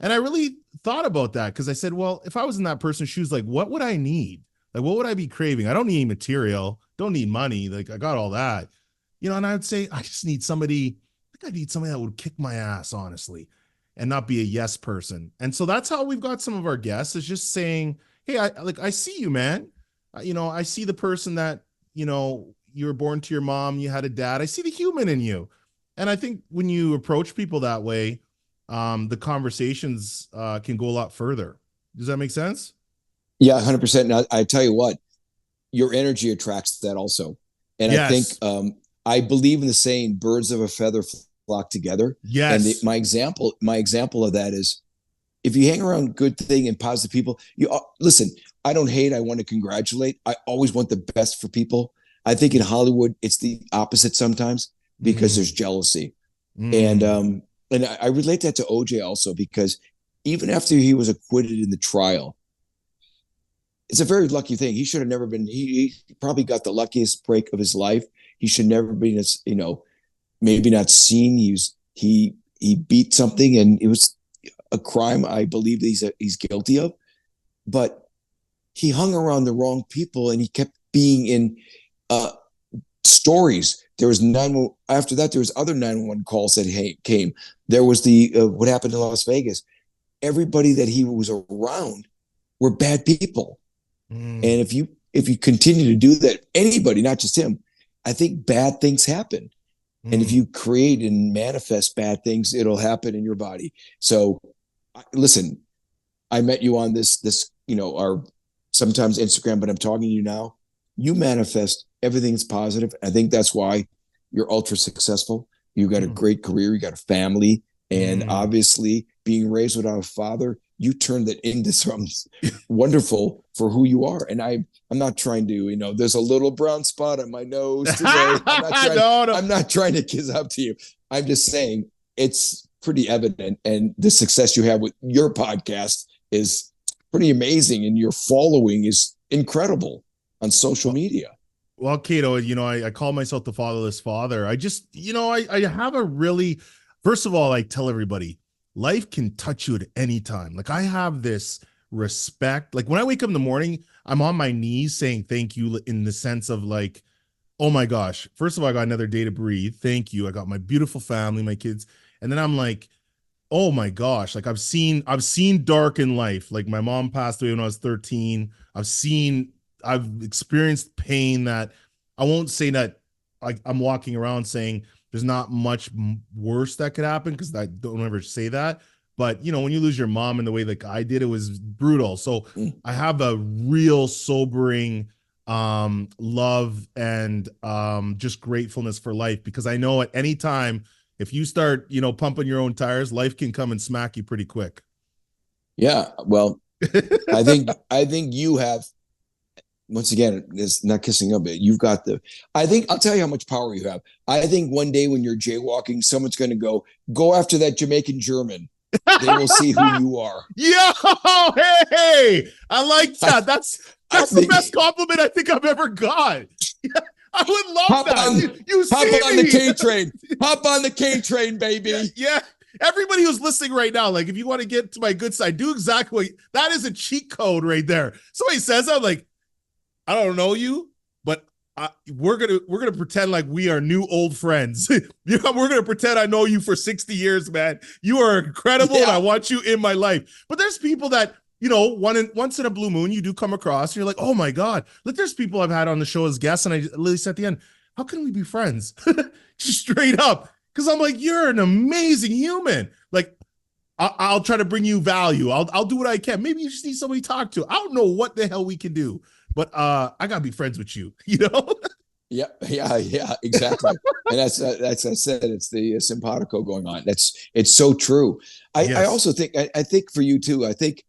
S2: And I really thought about that, because I said, well, if I was in that person's shoes, what would I need? What would I be craving? I don't need any material. don't need money. Like I got all that, and I would say, I need somebody that would kick my ass, honestly, and not be a yes person. And so that's how we've got some of our guests, is just saying, hey, I see you, man. I see the person that, you were born to your mom, you had a dad. I see the human in you. And I think when you approach people that way, the conversations can go a lot further. Does that make sense?
S1: Yeah, 100%. And I tell you what, your energy attracts that also. And
S2: Yes.
S1: I think I believe in the saying, birds of a feather flock together. And
S2: Yes.
S1: my example of that is, if you hang around good thing and positive people, you listen, I don't hate, I want to congratulate. I always want the best for people. I think in Hollywood, it's the opposite sometimes, because there's jealousy. And I relate that to OJ also, because even after he was acquitted in the trial, it's a very lucky thing. He should have never been, he probably got the luckiest break of his life. He should never be, maybe not seen. He beat something, and it was a crime I believe he's guilty of, but he hung around the wrong people, and he kept being in stories. There was after that, there was other 911 calls that came. There was the what happened in Las Vegas. Everybody that he was around were bad people. And if you continue to do that, anybody, not just him, I think bad things happen. And if you create and manifest bad things, it'll happen in your body. So listen, I met you on this, our sometimes Instagram, but I'm talking to you now. You manifest everything's positive. I think that's why you're ultra successful. You got a great career. You got a family. And obviously, being raised without a father, you turned that into something wonderful for who you are. And I'm not trying to, there's a little brown spot on my nose today. I'm not trying to kiss up to you. I'm just saying it's pretty evident. And the success you have with your podcast is pretty amazing. And your following is incredible on social media.
S2: Well, Kato, I call myself the fatherless father. I just, I have a really, first of all, I tell everybody, life can touch you at any time. Like, I have this respect. Like, when I wake up in the morning, I'm on my knees saying thank you, in the sense of like, oh my gosh, first of all, I got another day to breathe. Thank you. I got my beautiful family, my kids. And then I'm like, oh my gosh, like I've seen dark in life. Like, my mom passed away when I was 13. I've experienced pain that I won't say that I'm walking around saying there's not much worse that could happen, because I don't ever say that. But, when you lose your mom in the way like I did, it was brutal. So I have a real sobering love and just gratefulness for life, because I know at any time, if you start, pumping your own tires, life can come and smack you pretty quick.
S1: Yeah. Well, I think you have, once again, it's not kissing up. You've got I'll tell you how much power you have. I think one day when you're jaywalking, someone's going to go after that Jamaican German. They will see who you are.
S2: Yo, hey, I like that. That's the best compliment I think I've ever got. I would love that. You see me.
S1: On the K train. Hop on the K train, baby.
S2: Yeah. Everybody who's listening right now, like, if you want to get to my good side, do exactly that. Is a cheat code right there. Somebody says, I'm like, I don't know you, but we're gonna pretend like we are new old friends. We're gonna pretend I know you for 60 years, man. You are incredible, and I want you in my life. But there's people that, once in a blue moon, you do come across, and you're like, oh my God. Like, there's people I've had on the show as guests, and I literally said at the end, how can we be friends? Just straight up. Because I'm like, you're an amazing human. Like, I'll try to bring you value. I'll do what I can. Maybe you just need somebody to talk to. I don't know what the hell we can do, but I gotta be friends with you.
S1: Yeah, exactly. And that's I said, it's the simpatico going on. It's so true. I also think I think for you too. I think,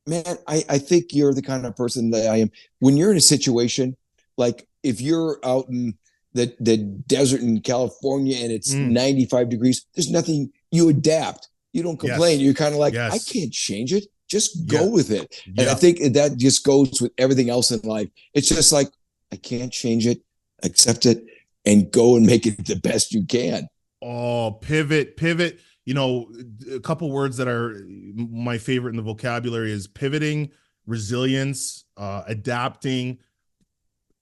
S1: man, I think you're the kind of person that I am. When you're in a situation, like if you're out in the desert in California and it's 95 degrees, there's nothing, you adapt. You don't complain. You're kind of like, I can't change it. Just go with it. And I think that just goes with everything else in life. It's just like, I can't change it, accept it, and go and make it the best you can.
S2: Oh, pivot. A couple words that are my favorite in the vocabulary is pivoting, resilience, adapting,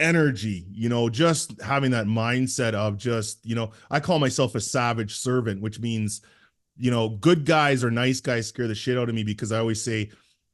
S2: energy, just having that mindset of just, I call myself a savage servant, which means, good guys or nice guys scare the shit out of me, because I always say,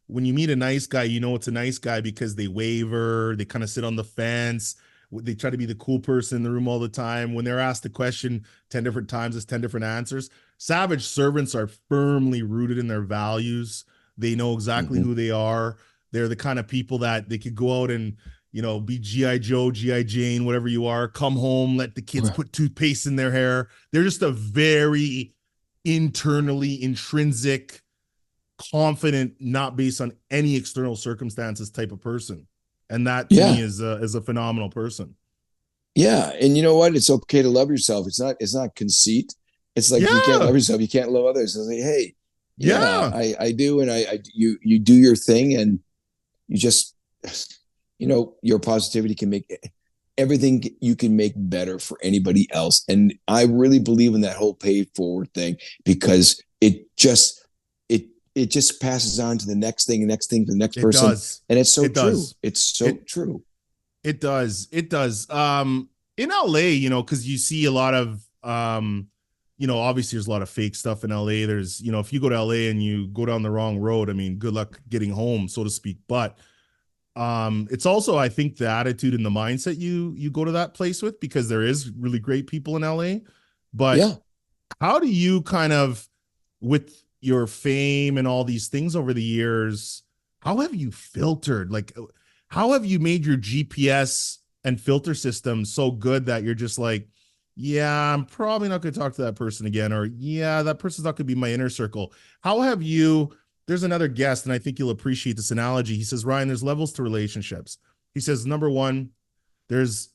S2: when you meet a nice guy, it's a nice guy because they waver, they kind of sit on the fence, they try to be the cool person in the room all the time. When they're asked a question 10 different times, it's 10 different answers. Savage servants are firmly rooted in their values. They know exactly who they are. They're the kind of people that they could go out and, be G.I. Joe, G.I. Jane, whatever you are, come home, let the kids put toothpaste in their hair. They're just a very internally intrinsic, confident, not based on any external circumstances type of person. And that to me is a phenomenal person.
S1: Yeah. And you know what? It's okay to love yourself. It's not conceit. It's like, if you can't love yourself, you can't love others. It's like, hey, I do. And you do your thing, and you just, your positivity can make everything you can make better for anybody else. And I really believe in that whole pay forward thing, because it just passes on to the next thing, to the next person. And it's so true. It's so true.
S2: It does. In LA, because you see a lot of, obviously there's a lot of fake stuff in LA. There's, if you go to LA and you go down the wrong road, I mean, good luck getting home, so to speak. But it's also, I think, the attitude and the mindset you go to that place with, because there is really great people in LA. But how do you kind of, with your fame and all these things over the years, how have you filtered? Like, how have you made your GPS and filter system so good that you're just like, yeah, I'm probably not going to talk to that person again, or yeah, that person's not going to be my inner circle? How have you? There's another guest, and I think you'll appreciate this analogy. He says, Ryan, there's levels to relationships. He says, number one, there's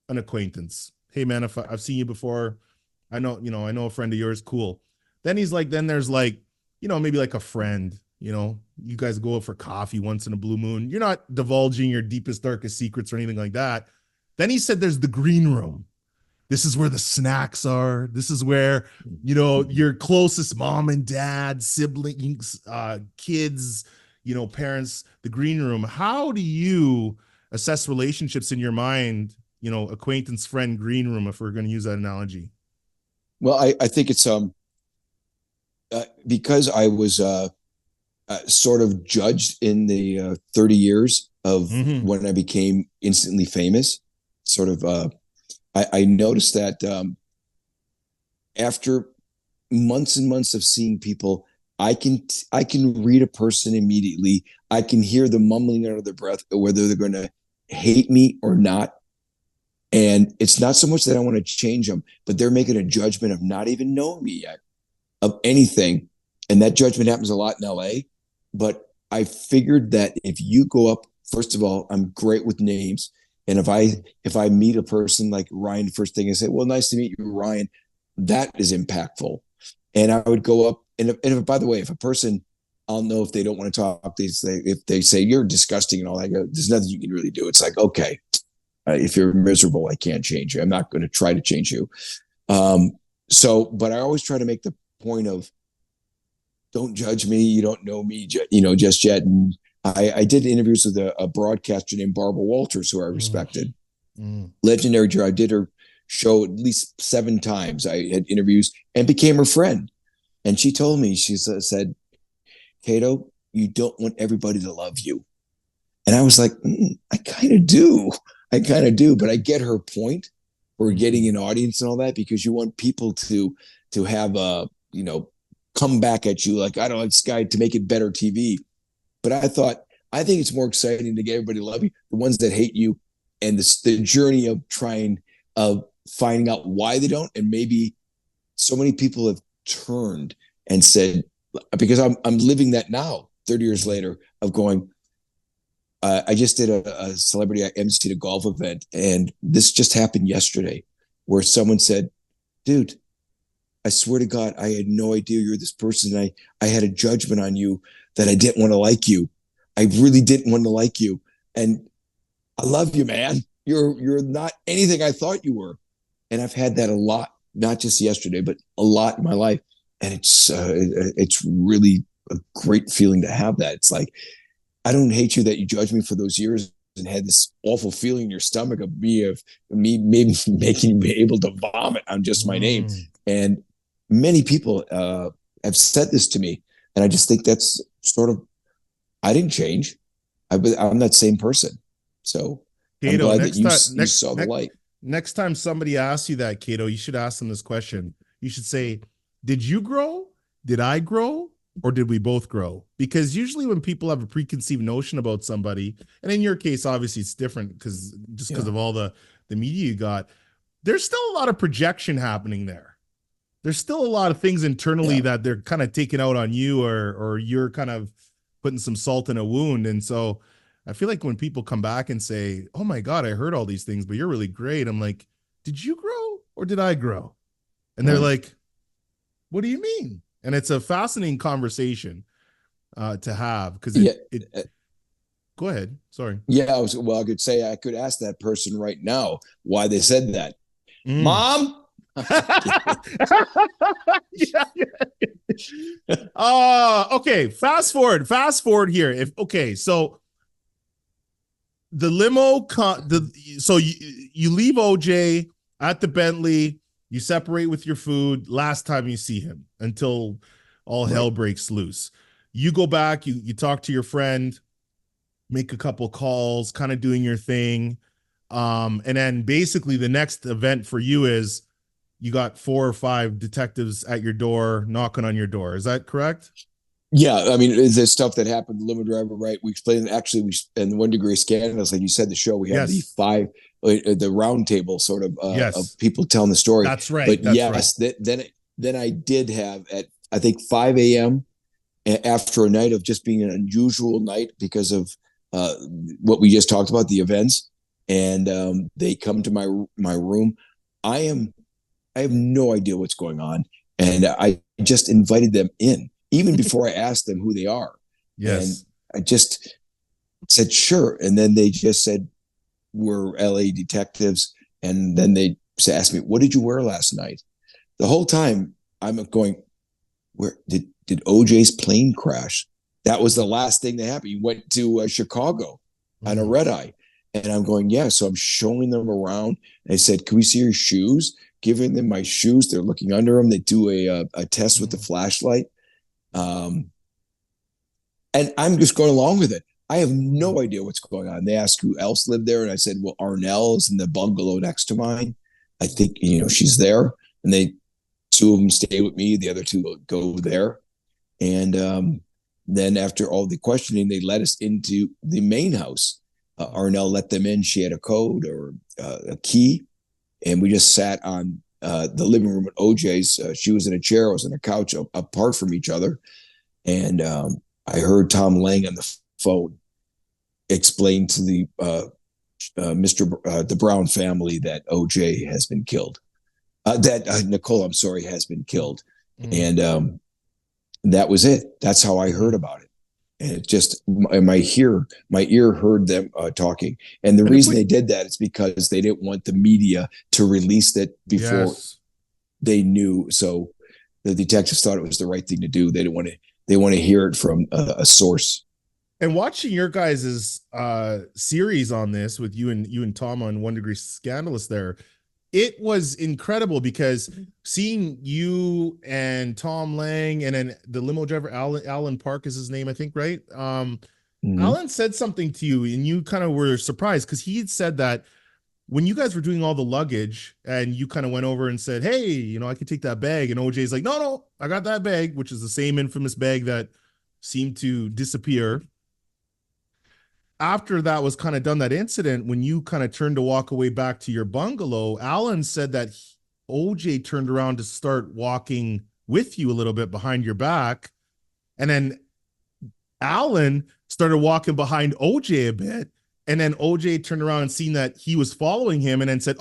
S2: an acquaintance. Hey man, if I've seen you before, I know a friend of yours, cool. Then he's like, then there's like, maybe like a friend, you guys go out for coffee once in a blue moon. You're not divulging your deepest, darkest secrets or anything like that. Then he said, there's the green room. This is where the snacks are. This is where, your closest mom and dad, siblings, kids, parents, the green room. How do you assess relationships in your mind? Acquaintance, friend, green room, if we're going to use that analogy.
S1: Well, I think it's, because I was sort of judged in the 30 years of when I became instantly famous. Sort of, I noticed that after months and months of seeing people, I can read a person immediately. I can hear the mumbling under their breath, whether they're going to hate me or not. And it's not so much that I want to change them, but they're making a judgment of not even knowing me yet, of anything. And that judgment happens a lot in LA. But I figured that if you go up, first of all, I'm great with names. And if I meet a person like Ryan, the first thing I say, well, nice to meet you, Ryan, that is impactful. And I would go up, and if, by the way, if a person, I'll know if they don't want to talk, if they say you're disgusting and all that, there's nothing you can really do. It's like, okay, if you're miserable, I can't change you. I'm not going to try to change you. But I always try to make the point of, don't judge me. You don't know me, just yet. And I did interviews with a broadcaster named Barbara Walters, who I respected. Legendary. I did her show at least 7 times. I had interviews and became her friend. And she told me, she said, Kato, you don't want everybody to love you. And I was like, I kind of do. But I get her point for getting an audience and all that, because you want people to have come back at you like, I don't like this guy, to make it better TV. But I think it's more exciting to get everybody to love you, the ones that hate you, and the journey of finding out why they don't. And maybe so many people have turned and said, because I'm living that now, 30 years later, of going, I just did a celebrity, I emceed a golf event, and this just happened yesterday, where someone said, dude, I swear to God, I had no idea you're this person. I had a judgment on you that I didn't want to like you. I really didn't want to like you. And I love you, man. You're not anything I thought you were. And I've had that a lot, not just yesterday, but a lot in my life. And it's really a great feeling to have that. It's like, I don't hate you that you judged me for those years. and had this awful feeling in your stomach of me maybe making me able to vomit on just my name. And many people have said this to me, and I just think that's sort of, I didn't change. I'm that same person. So Kato, I'm glad that you saw the light.
S2: Next time somebody asks you that, Kato, you should ask them this question. You should say, did you grow? Did I grow? Or did we both grow? Because usually when people have a preconceived notion about somebody, and in your case, obviously it's different because of all the media you got, there's still a lot of projection happening there. There's still a lot of things internally that they're kind of taking out on you, or you're kind of putting some salt in a wound. And so I feel like when people come back and say, oh my God, I heard all these things, but you're really great. I'm like, did you grow or did I grow? And they're like, what do you mean? And it's a fascinating conversation to have because go ahead. Sorry.
S1: Yeah, I could say I could ask that person right now why they said that. Mom?
S2: Okay. Fast forward here. So the limo, so you leave OJ at the Bentley. You separate with your food last time you see him until all hell breaks loose. You go back, you talk to your friend, make a couple calls, kind of doing your thing. And then basically the next event for you is you got 4 or 5 detectives at your door, knocking on your door. Is that correct?
S1: Yeah. I mean, there's stuff that happened. The limo driver, right? We explained, actually, in 1 Degree Scandalous, like you said, the show, we have the 5, the round table sort of people telling the story.
S2: That's right.
S1: But then I did have at, I think, 5 a.m. after a night of just being an unusual night because of what we just talked about, the events. And they come to my room. I have no idea what's going on. And I just invited them in, even before I asked them who they are.
S2: Yes.
S1: And I just said, sure. And then they just said, we're LA detectives. And then they asked me, what did you wear last night? The whole time I'm going, where did OJ's plane crash? That was the last thing that happened. He went to Chicago on a red eye. And I'm going, yeah. So I'm showing them around. I said, can we see your shoes? Giving them my shoes. They're looking under them. They do a test with the flashlight. And I'm just going along with it. I have no idea what's going on. They asked who else lived there. And I said, well, Arnell's in the bungalow next to mine. I think, she's there. And 2 of them stay with me. The other 2 go there. And then after all the questioning, they let us into the main house. Arnell let them in. She had a code or a key. And we just sat on the living room at OJ's. She was in a chair. I was on a couch apart from each other. And I heard Tom Lang on the phone explain to the the Brown family that OJ has been killed. That Nicole, I'm sorry, has been killed. And that was it. That's how I heard about it. And it just, my ear heard them talking. And the reason they did that is because they didn't want the media to release it before they knew. So the detectives thought it was the right thing to do. They want to hear it from a source.
S2: And watching your guys' series on this with you and Tom on 1 Degree Scandalous there, it was incredible because seeing you and Tom Lang and then the limo driver, Alan Park is his name, I think, right? Alan said something to you and you kind of were surprised because he had said that when you guys were doing all the luggage and you kind of went over and said, hey, I could take that bag. And OJ's like, no, I got that bag, which is the same infamous bag that seemed to disappear. After that was kind of done, that incident, when you kind of turned to walk away back to your bungalow, Alan said that OJ turned around to start walking with you a little bit behind your back. And then Alan started walking behind OJ a bit. And then OJ turned around and seen that he was following him and then said,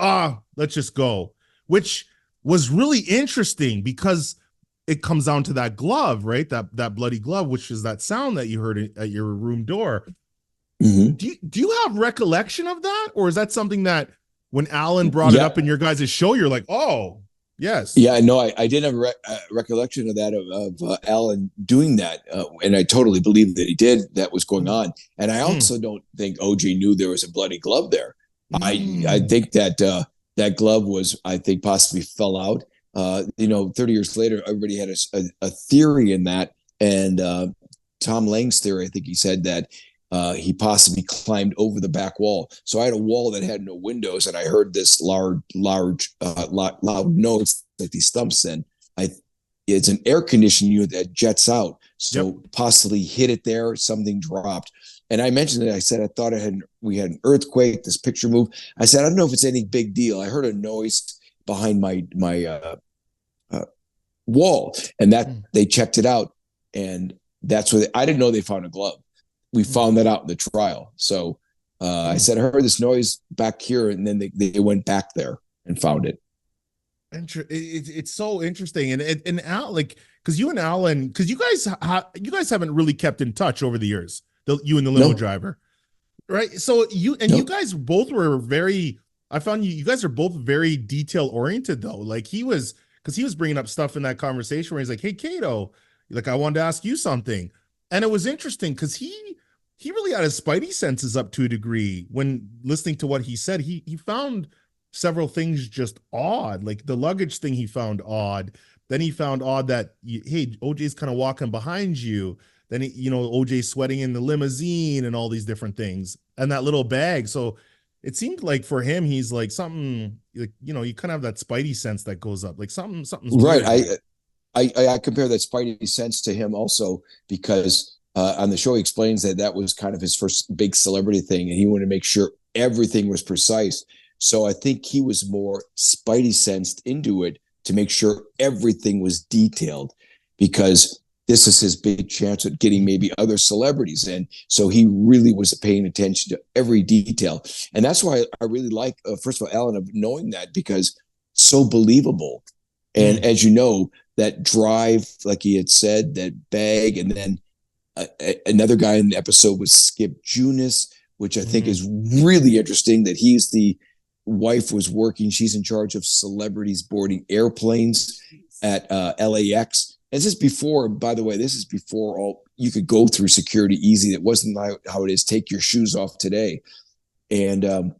S2: let's just go, which was really interesting because it comes down to that glove, right? That bloody glove, which is that sound that you heard at your room door. Do you have recollection of that? Or is that something that when Alan brought it up in your guys' show, you're like, oh, Yes.
S1: Yeah, no, I did have a recollection of that of Alan doing that, and I totally believe that he did. That was going on, and I also don't think OJ knew there was a bloody glove there. I think that that glove was, I think, possibly fell out. 30 years later, everybody had a theory in that, and Tom Lang's theory, I think he said that he possibly climbed over the back wall. So I had a wall that had no windows, and I heard this loud noise like these thumps in. It's an air conditioning unit that jets out. So possibly hit it there, something dropped. And I mentioned it. I said, I thought we had an earthquake, this picture moved. I said, I don't know if it's any big deal. I heard a noise behind my wall, and that they checked it out. And that's where I didn't know they found a glove. We found that out in the trial. So I said, I heard this noise back here, and then they went back there and found it.
S2: It's so interesting, and Al, like, because you and Alan, because you guys haven't really kept in touch over the years, you and the limo driver, right? So you guys both were very. I found you guys are both very detail oriented though. Like he was bringing up stuff in that conversation where he's like, "Hey, Kato, like I wanted to ask you something," and it was interesting because he really had his spidey senses up to a degree when listening to what he said. He found several things just odd, like the luggage thing he found odd. Then he found odd that, hey, OJ's kind of walking behind you. Then, OJ sweating in the limousine and all these different things and that little bag. So it seemed like for him, he's like something, like, you kind of have that spidey sense that goes up, like something's
S1: right.
S2: weird.
S1: I compare that spidey sense to him also because on the show, he explains that was kind of his first big celebrity thing. And he wanted to make sure everything was precise. So I think he was more spidey sensed into it to make sure everything was detailed, because this is his big chance at getting maybe other celebrities in. So he really was paying attention to every detail. And that's why I really like, first of all, Alan, of knowing that, because it's so believable. And as you know, that drive, like he had said, that bag, and then another guy in the episode was Skip Junis, which I think is really interesting, that he's the wife was working. She's in charge of celebrities boarding airplanes at LAX. And this is before, by the way, all you could go through security easy. It wasn't how it is. Take your shoes off today. And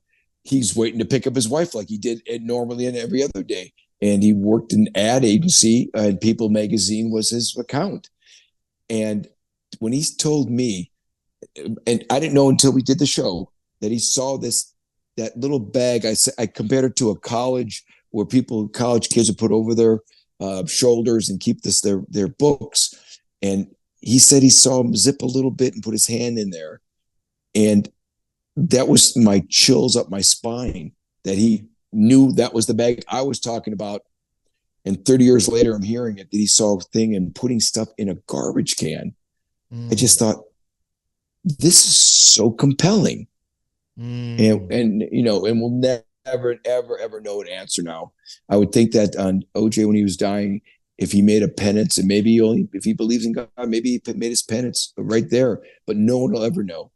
S1: he's waiting to pick up his wife like he did normally and every other day. And he worked in an ad agency, and People Magazine was his account. And when he told me, and I didn't know until we did the show, that he saw that little bag, I compared it to a college where college kids would put over their shoulders and keep their books. And he said he saw him zip a little bit and put his hand in there. And that was my chills up my spine, that he knew that was the bag I was talking about. And 30 years later, I'm hearing it, that he saw a thing and putting stuff in a garbage can. I just thought, this is so compelling. And we'll never, ever know an answer now. I would think that on OJ, when he was dying, if he made a penance, and maybe if he believes in God, maybe he made his penance right there, but no one will ever know.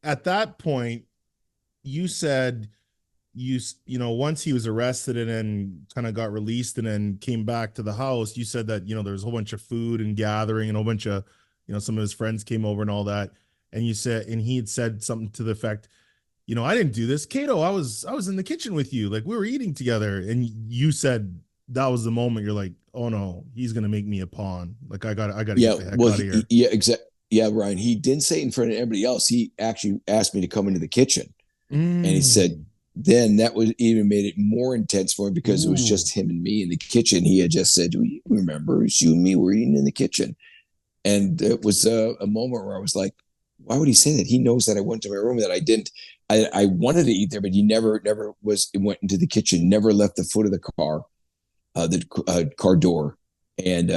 S2: At that point, you said once he was arrested and then kind of got released and then came back to the house, you said that, there was a whole bunch of food and gathering and a whole bunch of, some of his friends came over and all that. And he had said something to the effect, I didn't do this. Kato, I was in the kitchen with you. Like, we were eating together. And you said that was the moment you're like, oh no, he's going to make me a pawn. Like, I gotta get the heck out of here.
S1: Yeah, exactly. Yeah, Ryan, he didn't say it in front of everybody else. He actually asked me to come into the kitchen. And he said, then that was even made it more intense for him, because it was just him and me in the kitchen. He had just said, you remember, it's you and me were eating in the kitchen. And it was a moment where I was like, why would he say that? He knows that I went to my room, that I didn't. I wanted to eat there, but he never went into the kitchen, never left the foot of the car, the car door. And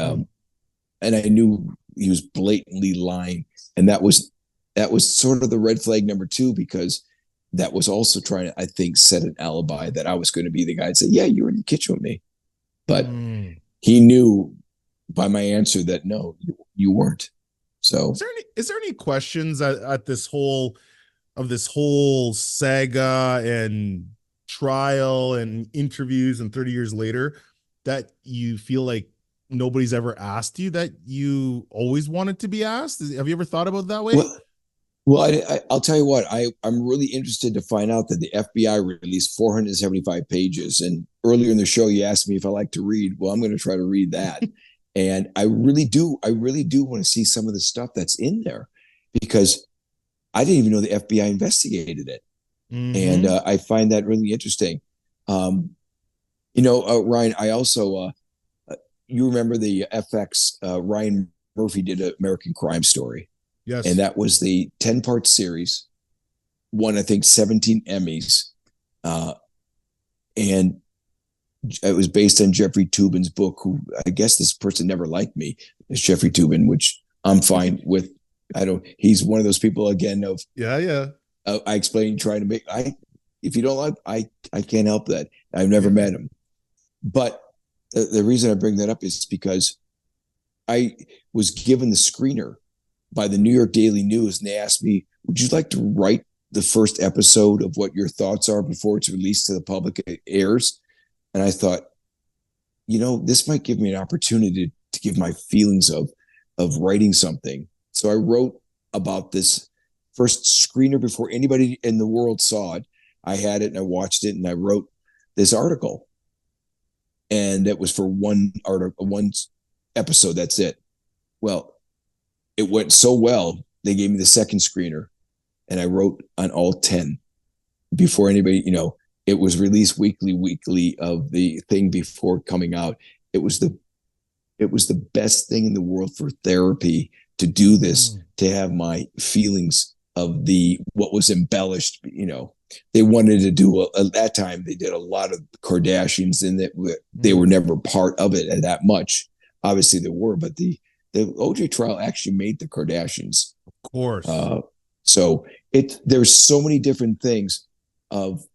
S1: I knew he was blatantly lying. And that was sort of the red flag number 2, because that was also trying to, I think, set an alibi that I was going to be the guy that said, yeah, you were in the kitchen with me. But he knew by my answer that no, you weren't. So
S2: is there any questions at this whole saga and trial and interviews and 30 years later that you feel like nobody's ever asked you that you always wanted to be asked? Have you ever thought about it that way?
S1: Well, I'll tell you what, I'm really interested to find out that the FBI released 475 pages. And earlier in the show, you asked me if I like to read. Well, I'm going to try to read that. And I really do want to see some of the stuff that's in there, because I didn't even know the FBI investigated it. And I find that really interesting. Ryan, I also, you remember the FX, Ryan Murphy did an American Crime Story.
S2: Yes.
S1: And that was the 10-part series, won, I think, 17 Emmys. And it was based on Jeffrey Toobin's book, who I guess this person never liked me, is Jeffrey Toobin, which I'm fine with. He's one of those people, again, of, I explain, trying to make, if you don't like, I can't help that. I've never met him. But the reason I bring that up is because I was given the screener by the New York Daily News, and they asked me, would you like to write the first episode of what your thoughts are before it's released to the public, airs? And I thought, this might give me an opportunity to give my feelings of writing something. So I wrote about this first screener before anybody in the world saw it. I had it and I watched it, and I wrote this article. And it was for one episode. That's it. Well, it went so well, they gave me the second screener, and I wrote on all 10 before anybody, it was released weekly of the thing before coming out. It was the best thing in the world for therapy to do this, to have my feelings of what was embellished. They wanted to do at that time, they did a lot of Kardashians, and that they were never part of it that much. Obviously there were, but the OJ trial actually made the Kardashians.
S2: Of course.
S1: So there's so many different things of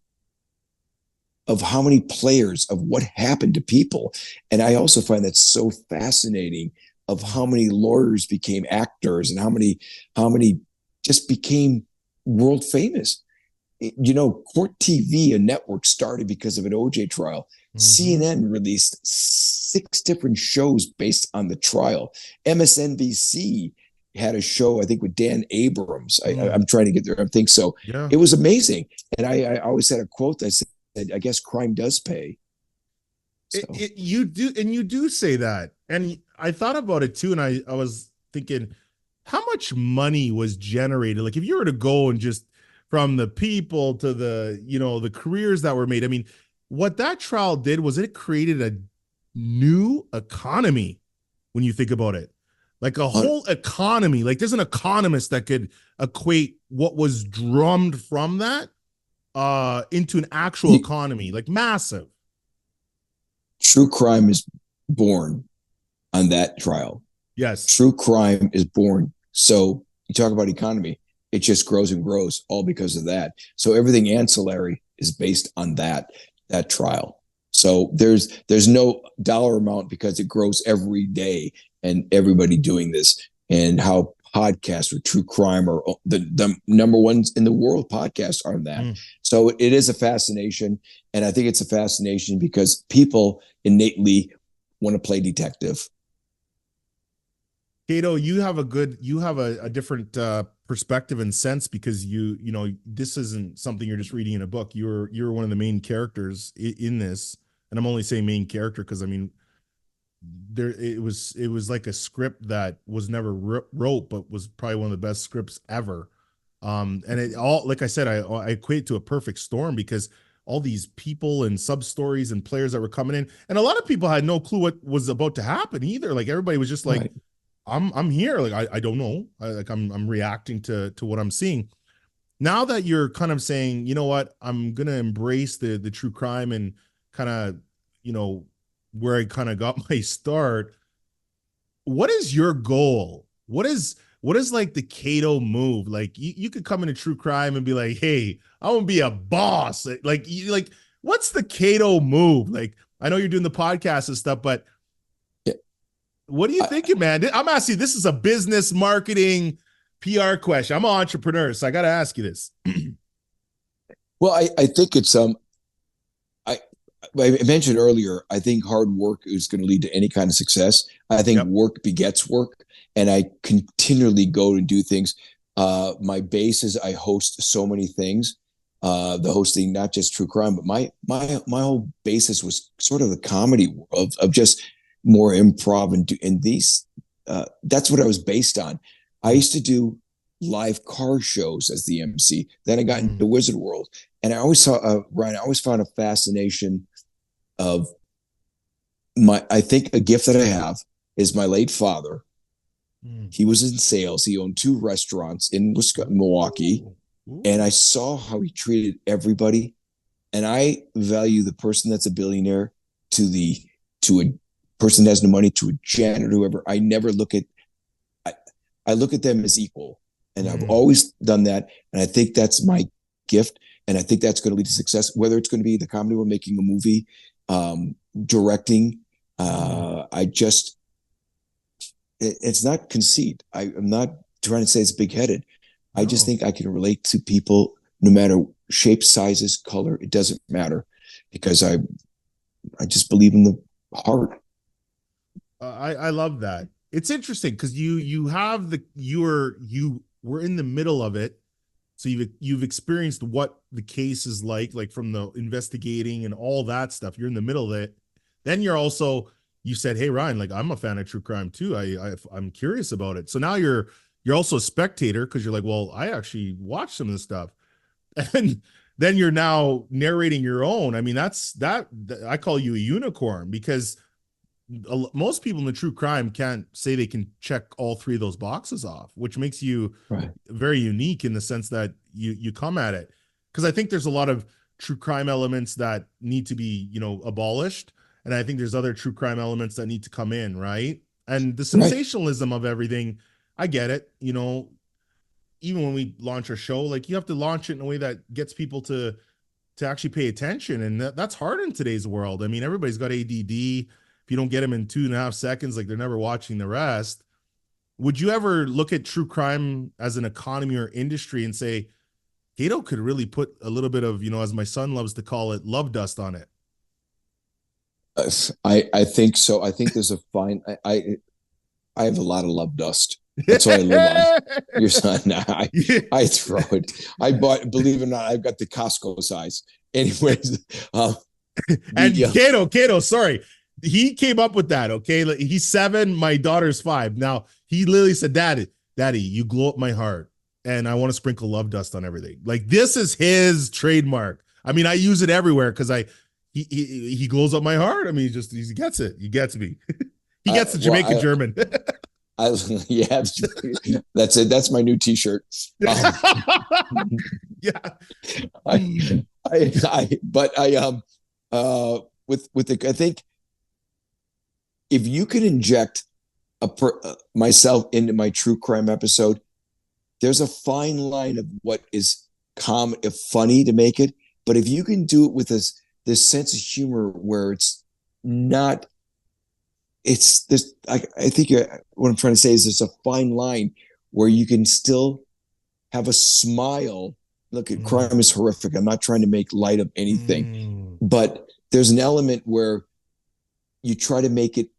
S1: how many players, of what happened to people. And I also find that so fascinating, of how many lawyers became actors, and how many just became world famous. Court TV, a network, started because of an OJ trial. CNN released 6 different shows based on the trial. MSNBC had a show, I think, with Dan Abrams. I'm trying to get there. I think so. Yeah. It was amazing. And I always had a quote that said, I guess crime does pay. So.
S2: You do say that. And I thought about it too. And I was thinking, how much money was generated? Like, if you were to go and just from the people to the careers that were made. I mean, what that trial did was it created a new economy when you think about it. Like a whole economy. Like, there's an economist that could equate what was drummed from that into an actual economy, like massive.
S1: True crime is born on that trial.
S2: Yes.
S1: True crime is born. So you talk about economy, it just grows and grows, all because of that. So everything ancillary is based on that trial. So there's no dollar amount, because it grows every day, and everybody doing this, and how podcasts with true crime are the number ones in the world. Podcasts are that. So it is a fascination. And I think it's a fascination because people innately want to play detective.
S2: Kato, you have a different perspective and sense, because this isn't something you're just reading in a book. You're one of the main characters in this, and I'm only saying main character because I mean, it was like a script that was never wrote, but was probably one of the best scripts ever. And it all, like I said, I equate it to a perfect storm, because all these people and sub stories and players that were coming in, and a lot of people had no clue what was about to happen either. Like, everybody was just like. Right. I'm here. Like, I don't know. I'm reacting to what I'm seeing. Now that you're kind of saying, you know what, I'm going to embrace the true crime and kind of, where I kind of got my start. What is your goal? What is like the Kato move? Like, you could come into true crime and be like, hey, I want to be a boss. Like, what's the Kato move? Like, I know you're doing the podcast and stuff, but what are you thinking, man? I'm asking you, this is a business, marketing, PR question. I'm an entrepreneur, so I got to ask you this.
S1: Well, I think it's I mentioned earlier, I think hard work is going to lead to any kind of success. I think
S2: Yep.
S1: work begets work, and I continually go and do things. My base is I host so many things. The hosting, not just true crime, but my whole basis was sort of the comedy of just more improv and these. That's what I was based on. I used to do live car shows as the MC. Then I got into Wizard World, and I always saw Ryan. I always found a fascination of my. I think a gift that I have is my late father. He was in sales. He owned two restaurants in Milwaukee, and I saw how he treated everybody. And I value the person that's a billionaire to a person that has no money, to a janitor, whoever. I never look at. I look at them as equal, and I've always done that. And I think that's my gift, and I think that's going to lead to success. Whether it's going to be the comedy we're making a movie, directing, it's not conceit. I'm not trying to say it's big headed. I just think I can relate to people no matter shape, sizes, color. It doesn't matter, because I just believe in the heart.
S2: I love that. It's interesting because you were in the middle of it, so you've experienced what the case is like from the investigating and all that stuff. You're in the middle of it. Then you said, "Hey Ryan, like I'm a fan of true crime too. I'm curious about it." So now you're also a spectator because you're like, "Well, I actually watched some of this stuff," and then you're now narrating your own. I mean, that I call you a unicorn, because most people in the true crime can't say they can check all three of those boxes off, which makes you very unique in the sense that you come at it. Because I think there's a lot of true crime elements that need to be, abolished. And I think there's other true crime elements that need to come in, right? And the sensationalism of everything, I get it. Even when we launch our show, like you have to launch it in a way that gets people to actually pay attention. And that's hard in today's world. I mean, everybody's got ADD. If you don't get them in 2.5 seconds, like they're never watching the rest. Would you ever look at true crime as an economy or industry and say, Kato could really put a little bit of, as my son loves to call it, love dust on it?
S1: I think so. I think there's a fine. I have a lot of love dust. That's what I live on. Your son, I throw it. Believe it or not, I've got the Costco size. Anyways,
S2: and Kato, sorry. He came up with that, okay? Like, he's 7, my daughter's 5. Now, he literally said, Daddy, you glow up my heart, and I want to sprinkle love dust on everything. Like, this is his trademark. I mean, I use it everywhere because he glows up my heart. I mean, he gets it. He gets me. He gets the Jamaican German.
S1: Yeah, that's it. That's my new T-shirt.
S2: Yeah.
S1: I think if you could inject myself into my true crime episode, there's a fine line of what is funny to make it. But if you can do it with this sense of humor where it's not, it's this. I think what I'm trying to say is there's a fine line where you can still have a smile. Look, crime is horrific. I'm not trying to make light of anything, but there's an element where you try to make it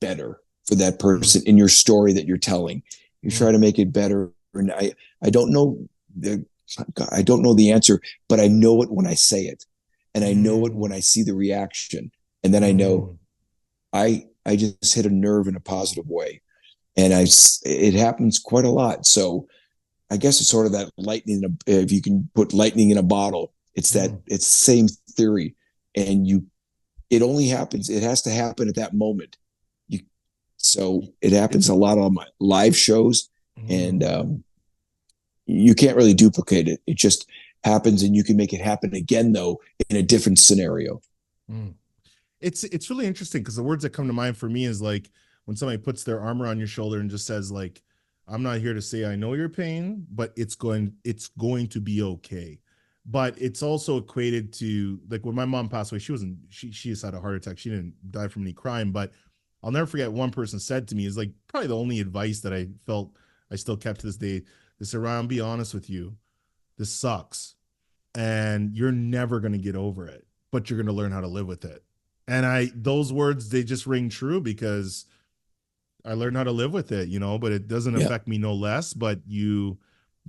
S1: better for that person in your story that you're telling. You try to make it better. And I don't know the answer, but I know it when I say it, and I know it when I see the reaction, and then I know I just hit a nerve in a positive way, and it happens quite a lot. So I guess it's sort of that lightning. If you can put lightning in a bottle, it's the same theory, and it only happens. It has to happen at that moment. So it happens a lot on my live shows, and you can't really duplicate it. It just happens, and you can make it happen again, though, in a different scenario.
S2: It's really interesting because the words that come to mind for me is like when somebody puts their arm around your shoulder and just says, like, I'm not here to say I know your pain, but it's going to be okay. But it's also equated to, like, when my mom passed away, she just had a heart attack. She didn't die from any crime, but I'll never forget one person said to me, is like probably the only advice that I felt I still kept to this day. They said, Ryan, be honest with you. This sucks. And you're never going to get over it. but you're going to learn how to live with it. And those words, they just ring true because I learned how to live with it, but it doesn't
S1: Yeah.
S2: affect me no less. But you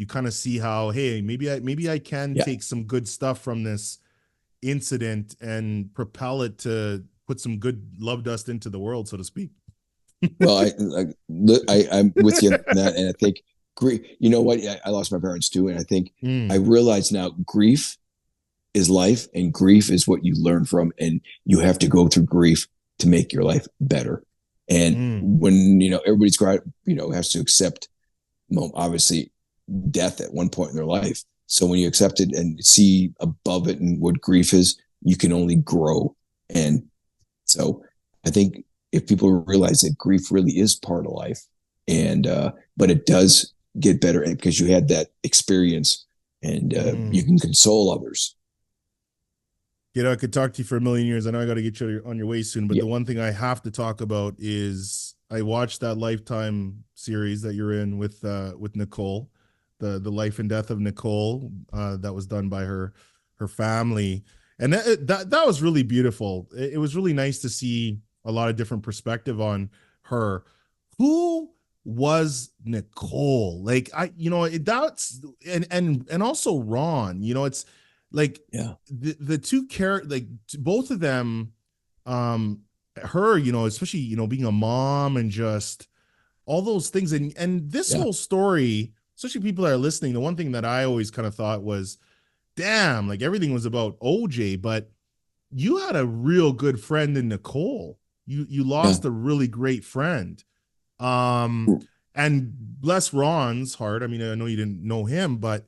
S2: kind of see how, hey, maybe I can
S1: Yeah.
S2: take some good stuff from this incident and propel it to put some good love dust into the world, so to speak.
S1: Well, I'm with you on that, and I think grief. You know what? I lost my parents too, and I think I realize now grief is life, and grief is what you learn from, and you have to go through grief to make your life better. And when everybody's got has to accept, obviously, death at one point in their life. So when you accept it and see above it and what grief is, you can only grow. And so I think if people realize that grief really is part of life, and but it does get better because you had that experience, and you can console others.
S2: I could talk to you for a million years. I know I got to get you on your way soon, but the one thing I have to talk about is I watched that Lifetime series that you're in with Nicole, the life and death of Nicole, that was done by her family, and that was really beautiful. It was really nice to see a lot of different perspective on her. Who was Nicole? Like that's and also Ron. It's like the two characters, like both of them, her, especially being a mom and just all those things, and this whole story, especially people that are listening. The one thing that I always kind of thought was, damn, like everything was about OJ, but you had a real good friend in Nicole. You lost a really great friend. And bless Ron's heart. I mean, I know you didn't know him, but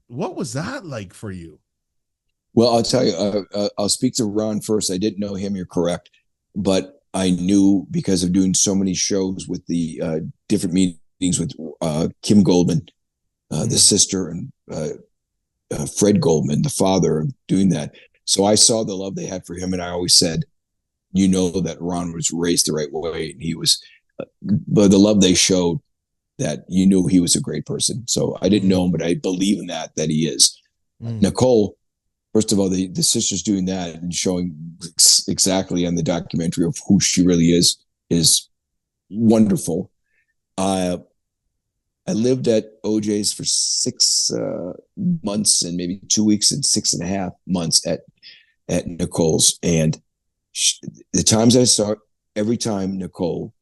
S2: what was that like for you?
S1: Well, I'll tell you, I'll speak to Ron first. I didn't know him, you're correct. But I knew because of doing so many shows with the different meetings with Kim Goldman, the sister, and Fred Goldman, the father, doing that. So I saw the love they had for him. And I always said, that Ron was raised the right way. And he was, but the love they showed, that you knew he was a great person. So I didn't know him, but I believe in that he is. Nicole, first of all, the sisters doing that and showing exactly on the documentary of who she really is wonderful. I lived at OJ's for 6 months and maybe 2 weeks and 6.5 months at Nicole's. And the times I saw it, every time Nicole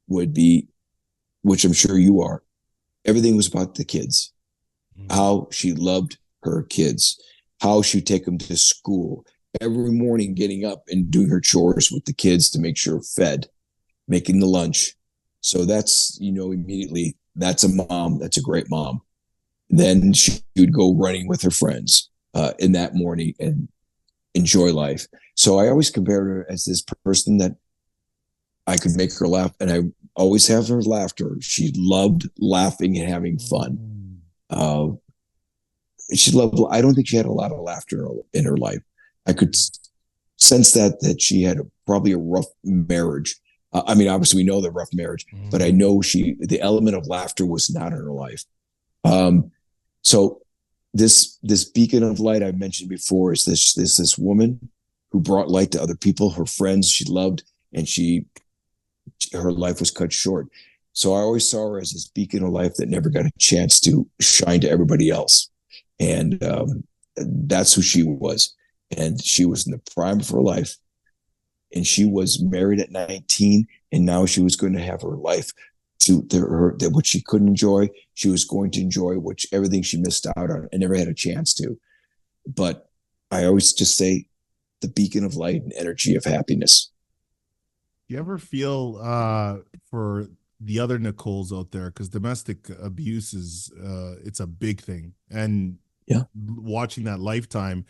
S1: would be, which I'm sure you are, everything was about the kids, how she loved her kids, how she'd take them to school every morning, getting up and doing her chores with the kids to make sure fed, making the lunch. So that's, immediately, that's a mom. That's a great mom. Then she would go running with her friends in that morning and enjoy life. So I always compared her as this person that I could make her laugh, and I always have her laughter. She loved laughing and having fun. She loved. I don't think she had a lot of laughter in her life. I could sense that she had probably a rough marriage. I mean, obviously we know the rough marriage, but I know the element of laughter was not in her life. So this beacon of light I mentioned before is this woman who brought light to other people, her friends she loved, and her life was cut short. So I always saw her as this beacon of life that never got a chance to shine to everybody else. And that's who she was. And she was in the prime of her life. And she was married at 19. And now she was going to have her life that what she couldn't enjoy, she was going to enjoy, everything she missed out on and never had a chance to. But I always just say the beacon of light and energy of happiness.
S2: You ever feel for the other Nicoles out there, because domestic abuse is it's a big thing, and watching that Lifetime,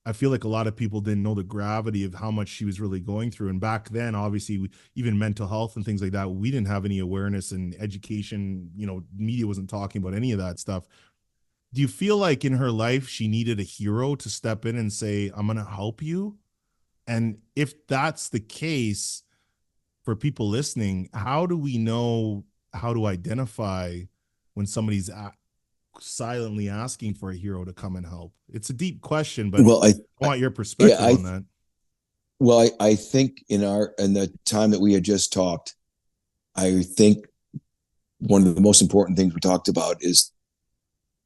S2: I feel like a lot of people didn't know the gravity of how much she was really going through. And back then, obviously, even mental health and things like that, we didn't have any awareness and education. Media wasn't talking about any of that stuff. Do you feel like in her life she needed a hero to step in and say, "I'm going to help you"? And if that's the case, for people listening, how do we know how to identify when somebody's silently asking for a hero to come and help? It's a deep question, but
S1: Well,
S2: I want your perspective on that.
S1: Well, I think in the time that we had just talked, I think one of the most important things we talked about is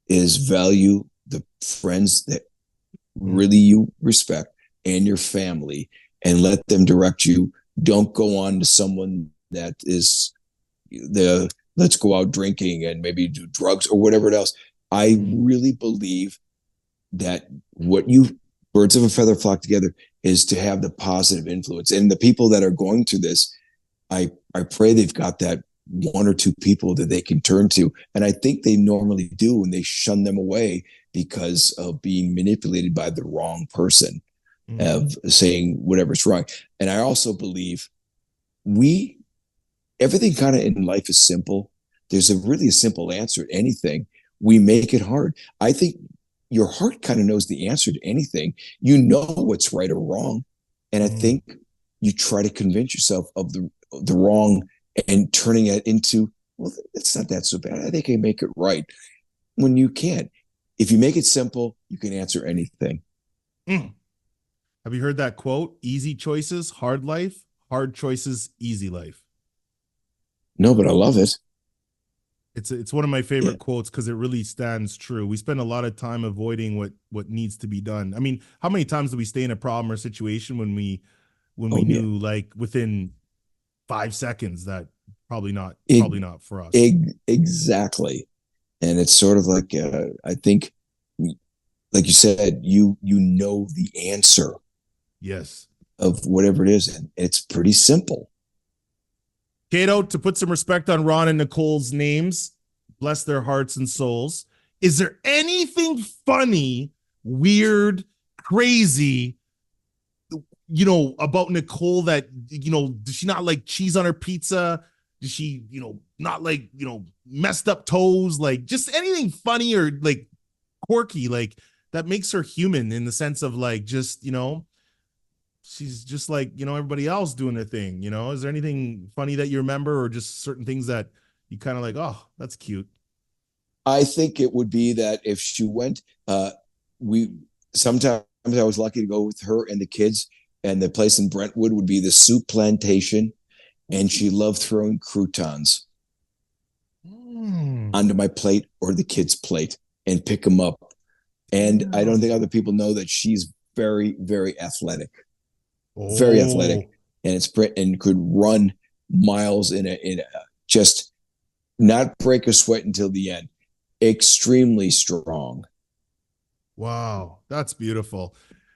S1: value the friends that really you respect and your family, and let them direct you. Don't go on to someone that is the let's go out drinking and maybe do drugs or whatever else. I really believe that what you birds of a feather flock together is to have the positive influence. And the people that are going through this, I pray they've got that one or two people that they can turn to. And I think they normally do, and they shun them away because of being manipulated by the wrong person, of saying whatever's wrong. And I also believe everything kind of in life is simple. There's a simple answer to anything. We make it hard. I think your heart kind of knows the answer to anything. You know what's right or wrong. And I think you try to convince yourself of the wrong and turning it into, well, it's not that so bad. I think I make it right, when you can't. If you make it simple, you can answer anything.
S2: Have you heard that quote? Easy choices, hard life. Hard choices, easy life.
S1: No, but I love it.
S2: It's one of my favorite quotes because it really stands true. We spend a lot of time avoiding what needs to be done. I mean, how many times do we stay in a problem or situation when we knew like within 5 seconds that probably not for us.
S1: Exactly. And it's sort of like, I think, like you said, you know the answer.
S2: Yes.
S1: Of whatever it is. And it's pretty simple.
S2: Kato, to put some respect on Ron and Nicole's names, bless their hearts and souls. Is there anything funny, weird, crazy, about Nicole that, does she not like cheese on her pizza? Does she, not like, messed up toes? Like just anything funny or like quirky, like that makes her human in the sense of like, just, she's just like, everybody else doing their thing, Is there anything funny that you remember, or just certain things that you kind of like, oh, that's cute?
S1: I think it would be that if she went, sometimes I was lucky to go with her and the kids, and the place in Brentwood would be the soup plantation, and she loved throwing croutons onto my plate or the kids' plate and pick them up. And I don't think other people know that she's very, very athletic. Very athletic, and could run miles in a just not break a sweat until the end. Extremely strong.
S2: Wow, that's beautiful.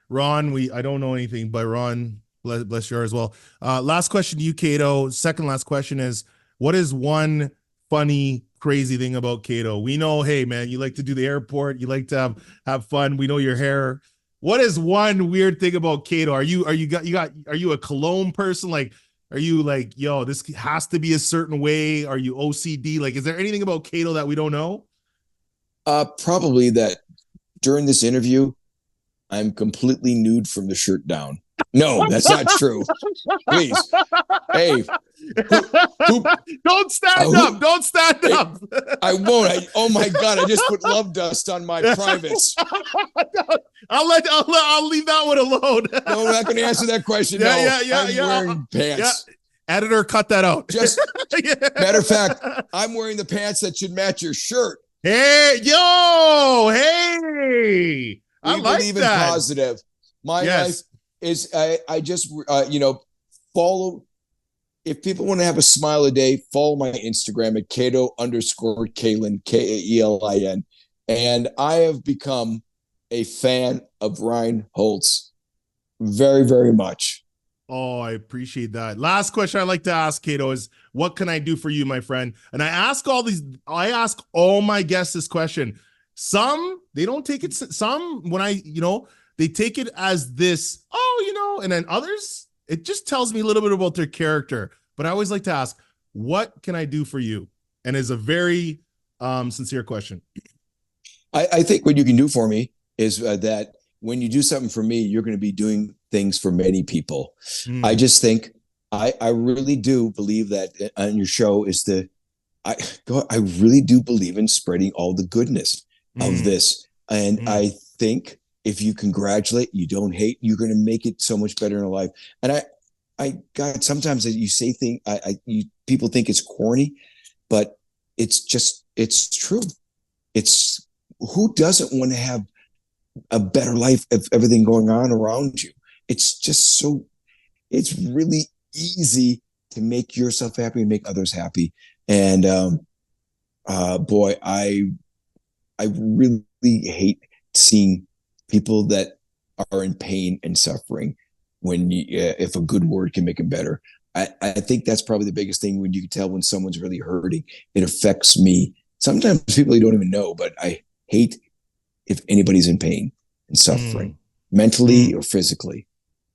S2: Ron, I don't know anything, but Ron, bless you as well. Last question to you, Kato. Second last question is, what is one funny, crazy thing about Kato? We know, hey man, you like to do the airport, you like to have fun. We know your hair. What is one weird thing about Kato? Are you a cologne person? Like, are you like, yo, this has to be a certain way? Are you OCD? Like, is there anything about Kato that we don't know?
S1: Probably that during this interview, I'm completely nude from the shirt down. No, that's not true. Please. Hey,
S2: don't stand up. Don't stand up.
S1: I won't. Oh my God. I just put love dust on my privates.
S2: I'll leave that one alone.
S1: No, I'm not going to answer that question. I'm wearing pants.
S2: Yeah. Editor, cut that out.
S1: Just matter of fact, I'm wearing the pants that should match your shirt.
S2: Hey, yo, hey. I like
S1: believe
S2: that.
S1: In positive. My life is I just follow. If people want to have a smile a day, follow my Instagram at Kato_Kaelin, Kaelin. And I have become a fan of Ryan Holtz very, very much.
S2: Oh, I appreciate that. Last question I like to ask, Kato, is what can I do for you, my friend? And I ask all my guests this question. Some, they don't take it. Some, when they take it as this, and then others, it just tells me a little bit about their character. But I always like to ask, what can I do for you? And it's a very sincere question.
S1: I think what you can do for me is that when you do something for me, you're going to be doing things for many people. I just think I really do believe that on your show I really do believe in spreading all the goodness. of this. And I think if you congratulate, you don't hate, you're going to make it so much better in your life. And God, sometimes you say things, people think it's corny, but it's true. It's who doesn't want to have a better life of everything going on around you? It's just it's really easy to make yourself happy and make others happy. And boy, I really hate seeing people that are in pain and suffering when if a good word can make them better. I think that's probably the biggest thing, when you can tell when someone's really hurting. It affects me. Sometimes people you don't even know, but I hate if anybody's in pain and suffering, mentally or physically.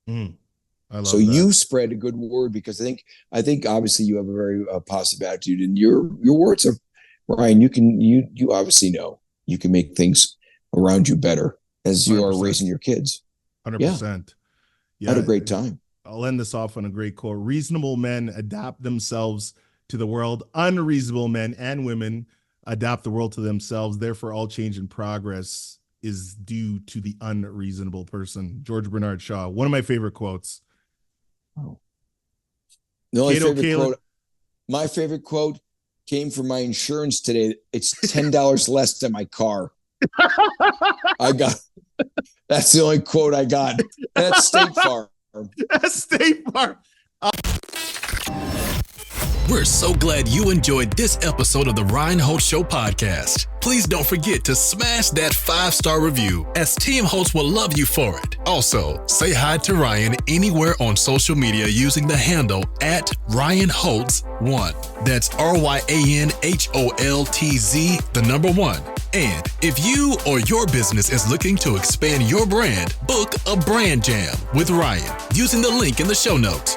S2: I love
S1: so
S2: that.
S1: You spread a good word, because I think obviously you have a very positive attitude, and your words are, Ryan, you obviously know you can make things around you better as you 100%. Are raising your kids.
S2: 100%.
S1: Yeah. I had a great time.
S2: I'll end this off on a great quote. Reasonable men adapt themselves to the world. Unreasonable men and women adapt the world to themselves. Therefore, all change and progress is due to the unreasonable person. George Bernard Shaw. One of my favorite quotes.
S1: Oh. My favorite quote came from my insurance today. It's $10 less than my car. That's the only quote I got. That's State Farm.
S2: That's State Farm.
S3: We're so glad you enjoyed this episode of the Ryan Holtz Show podcast. Please don't forget to smash that 5-star review, as Team Holtz will love you for it. Also, say hi to Ryan anywhere on social media using the handle @RyanHoltz1. That's RyanHoltz1. And if you or your business is looking to expand your brand, book a brand jam with Ryan using the link in the show notes.